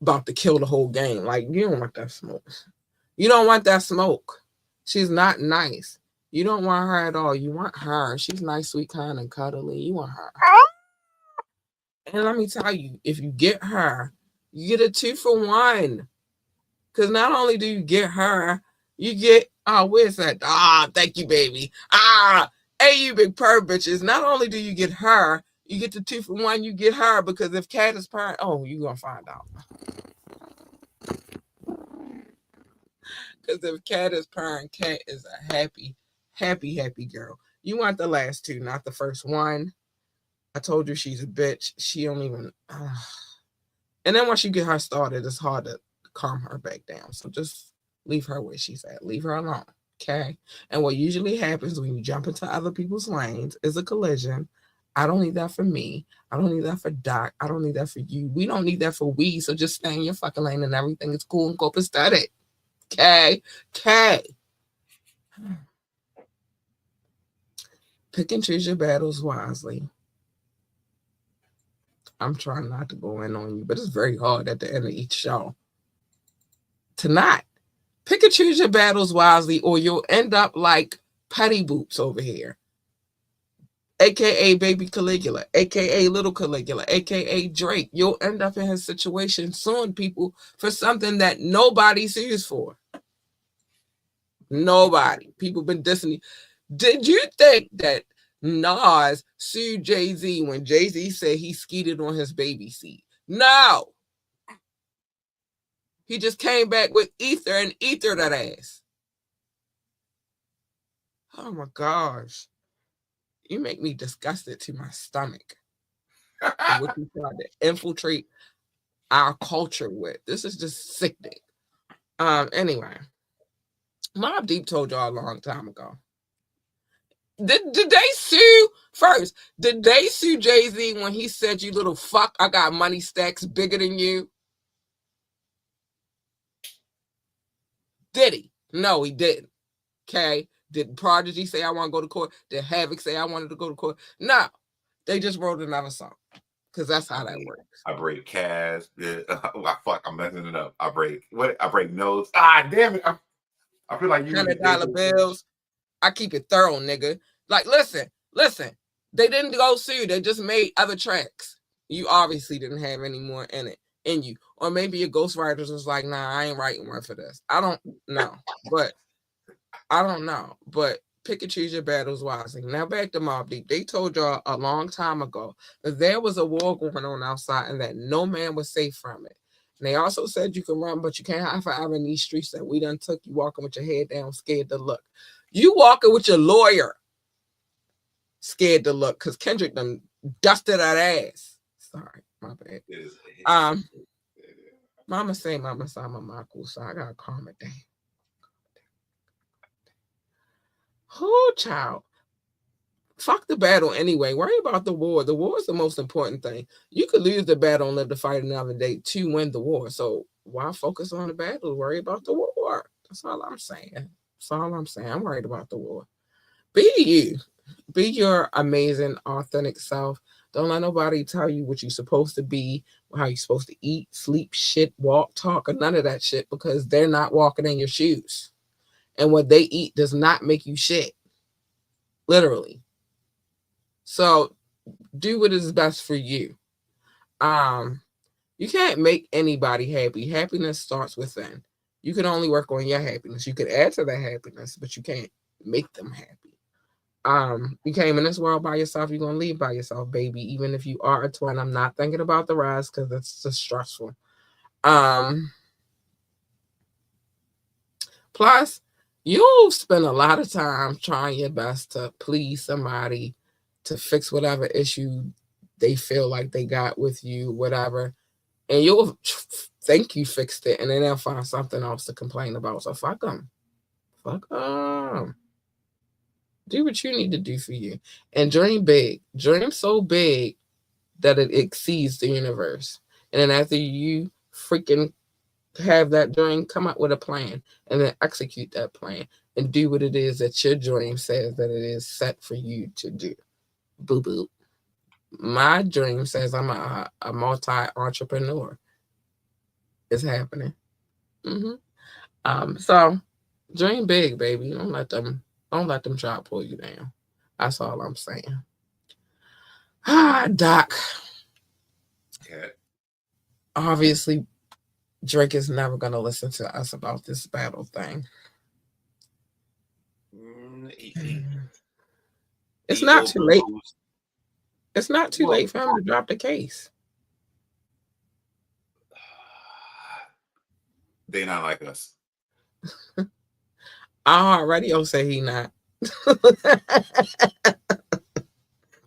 about to kill the whole game. Like, you don't want that smoke. You don't want that smoke. She's not nice. You don't want her at all. You want her. She's nice, sweet, kind, and cuddly. You want her. And let me tell you, if you get her, you get a 2-for-1. Because not only do you get her, you get, where's that? Thank you, baby. Hey, you big purr bitches. Not only do you get her, you get the 2-for-1, you get her, because if Cat is purring, you're going to find out. Because if Cat is purring, Cat is a happy girl. You want the last 2, not the first one. I told you she's a bitch. She don't even... And then once you get her started, it's hard to calm her back down. So just leave her where she's at. Leave her alone, okay? And what usually happens when you jump into other people's lanes is a collision. I don't need that for me. I don't need that for Doc. I don't need that for you. We don't need that for we. So just stay in your fucking lane and everything is cool and copacetic. Okay. Pick and choose your battles wisely. I'm trying not to go in on you, but it's very hard at the end of each show to not. Pick and choose your battles wisely, or you'll end up like Petty Boops over here, aka Baby Caligula, aka Little Caligula, aka Drake. You'll end up in his situation suing people for something that nobody sues for. Nobody. People been dissing. Did you think that Nas sued Jay-Z when Jay-Z said he skeeted on his baby seat? No. He just came back with ether and ether that ass. Oh my gosh. You make me disgusted to my stomach. What you tried to infiltrate our culture with. This is just sickening. Anyway. Mobb Deep told y'all a long time ago. Did they sue first? Did they sue Jay-Z when he said, "You little fuck, I got money stacks bigger than you"? Did he? No, he didn't. Okay. Did Prodigy say I want to go to court? Did Havoc say I wanted to go to court? No. They just wrote another song. Because that's how that works. I break Cash. Fuck, I'm messing it up. I break notes. Ah, damn it. I feel like you $100 bills. I keep it thorough, nigga. Like, listen. They didn't go sue. They just made other tracks. You obviously didn't have any more in you. Or maybe your ghostwriters was like, nah, I ain't writing one for this. I don't know. But pick and choose your battles wisely. Now back to Mobb Deep. They told y'all a long time ago that there was a war going on outside and that no man was safe from it. And they also said you can run, but you can't hide forever in these streets that we done took. You walking with your head down, scared to look. You walking with your lawyer, scared to look, because Kendrick done dusted that ass. Sorry, my bad. Mama say, mama say, mama cool, so I gotta calm it down. Oh, child. Fuck the battle anyway. Worry about the war. The war is the most important thing. You could lose the battle and live to fight another day to win the war. So why focus on the battle? Worry about the war. That's all I'm saying. That's all I'm saying. I'm worried about the war. Be you. Be your amazing, authentic self. Don't let nobody tell you what you're supposed to be, how you're supposed to eat, sleep, shit, walk, talk, or none of that shit because they're not walking in your shoes. And what they eat does not make you shit. Literally. So do what is best for you. You can't make anybody happy. Happiness starts within. You can only work on your happiness. You could add to that happiness, but you can't make them happy. You came in this world by yourself, you're gonna leave by yourself, baby. Even if you are a twin. I'm not thinking about the rest because it's just stressful. Plus, you'll spend a lot of time trying your best to please somebody, to fix whatever issue they feel like they got with you, whatever. And you'll think you fixed it, and then they'll find something else to complain about. So fuck them. Fuck them. Do what you need to do for you. And dream big. Dream so big that it exceeds the universe. And then after you freaking have that dream, come up with a plan and then execute that plan and do what it is that your dream says that it is set for you to do. Boo boo. My dream says I'm a multi-entrepreneur. It's happening. So dream big, baby. Don't let them try to pull you down. That's all I'm saying. Doc. Yeah. Obviously, Drake is never gonna listen to us about this battle thing. It's not too late. It's not too late for him to drop the case. They not like us. Radio say he not.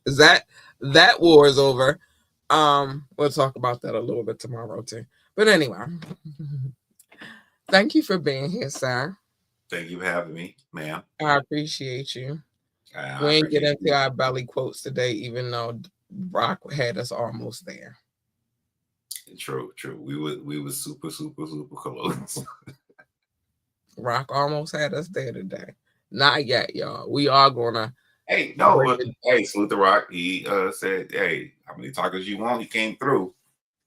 that war is over. We'll talk about that a little bit tomorrow too. But anyway, thank you for being here, sir. Thank you for having me, ma'am. I appreciate you. We ain't get into our belly quotes today, even though Rock had us almost there. True. We were super close. Rock almost had us there today. Not yet, y'all. We are gonna. Hey, no, but hey, Salute the Rock. He said, "Hey, how many tacos you want?" He came through.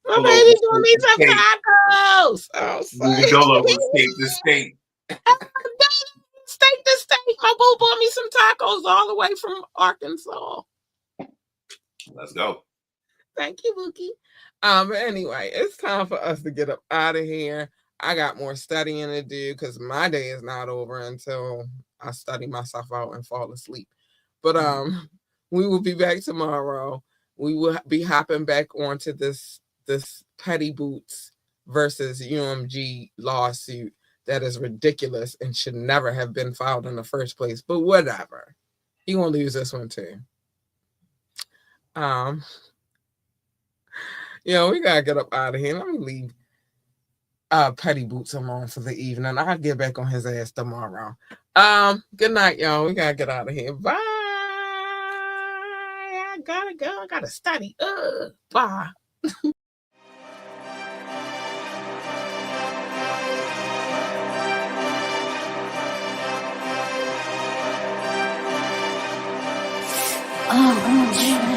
My Pull over baby's from gonna state need to some state. tacos. Oh, Moving dolo from state to state. State to state. My boo bought me some tacos all the way from Arkansas. Let's go. Thank you, Mookie. But anyway, it's time for us to get up out of here. I got more studying to do because my day is not over until I study myself out and fall asleep. But we will be back tomorrow. We will be hopping back onto this Petty Boots versus UMG lawsuit that is ridiculous and should never have been filed in the first place. But whatever. He gonna lose this one too. We gotta get up out of here. Let me leave Petty Boots alone for the evening. I'll get back on his ass tomorrow. Good night, y'all. We gotta get out of here. Bye. I gotta go. I gotta study. Bye. Oh,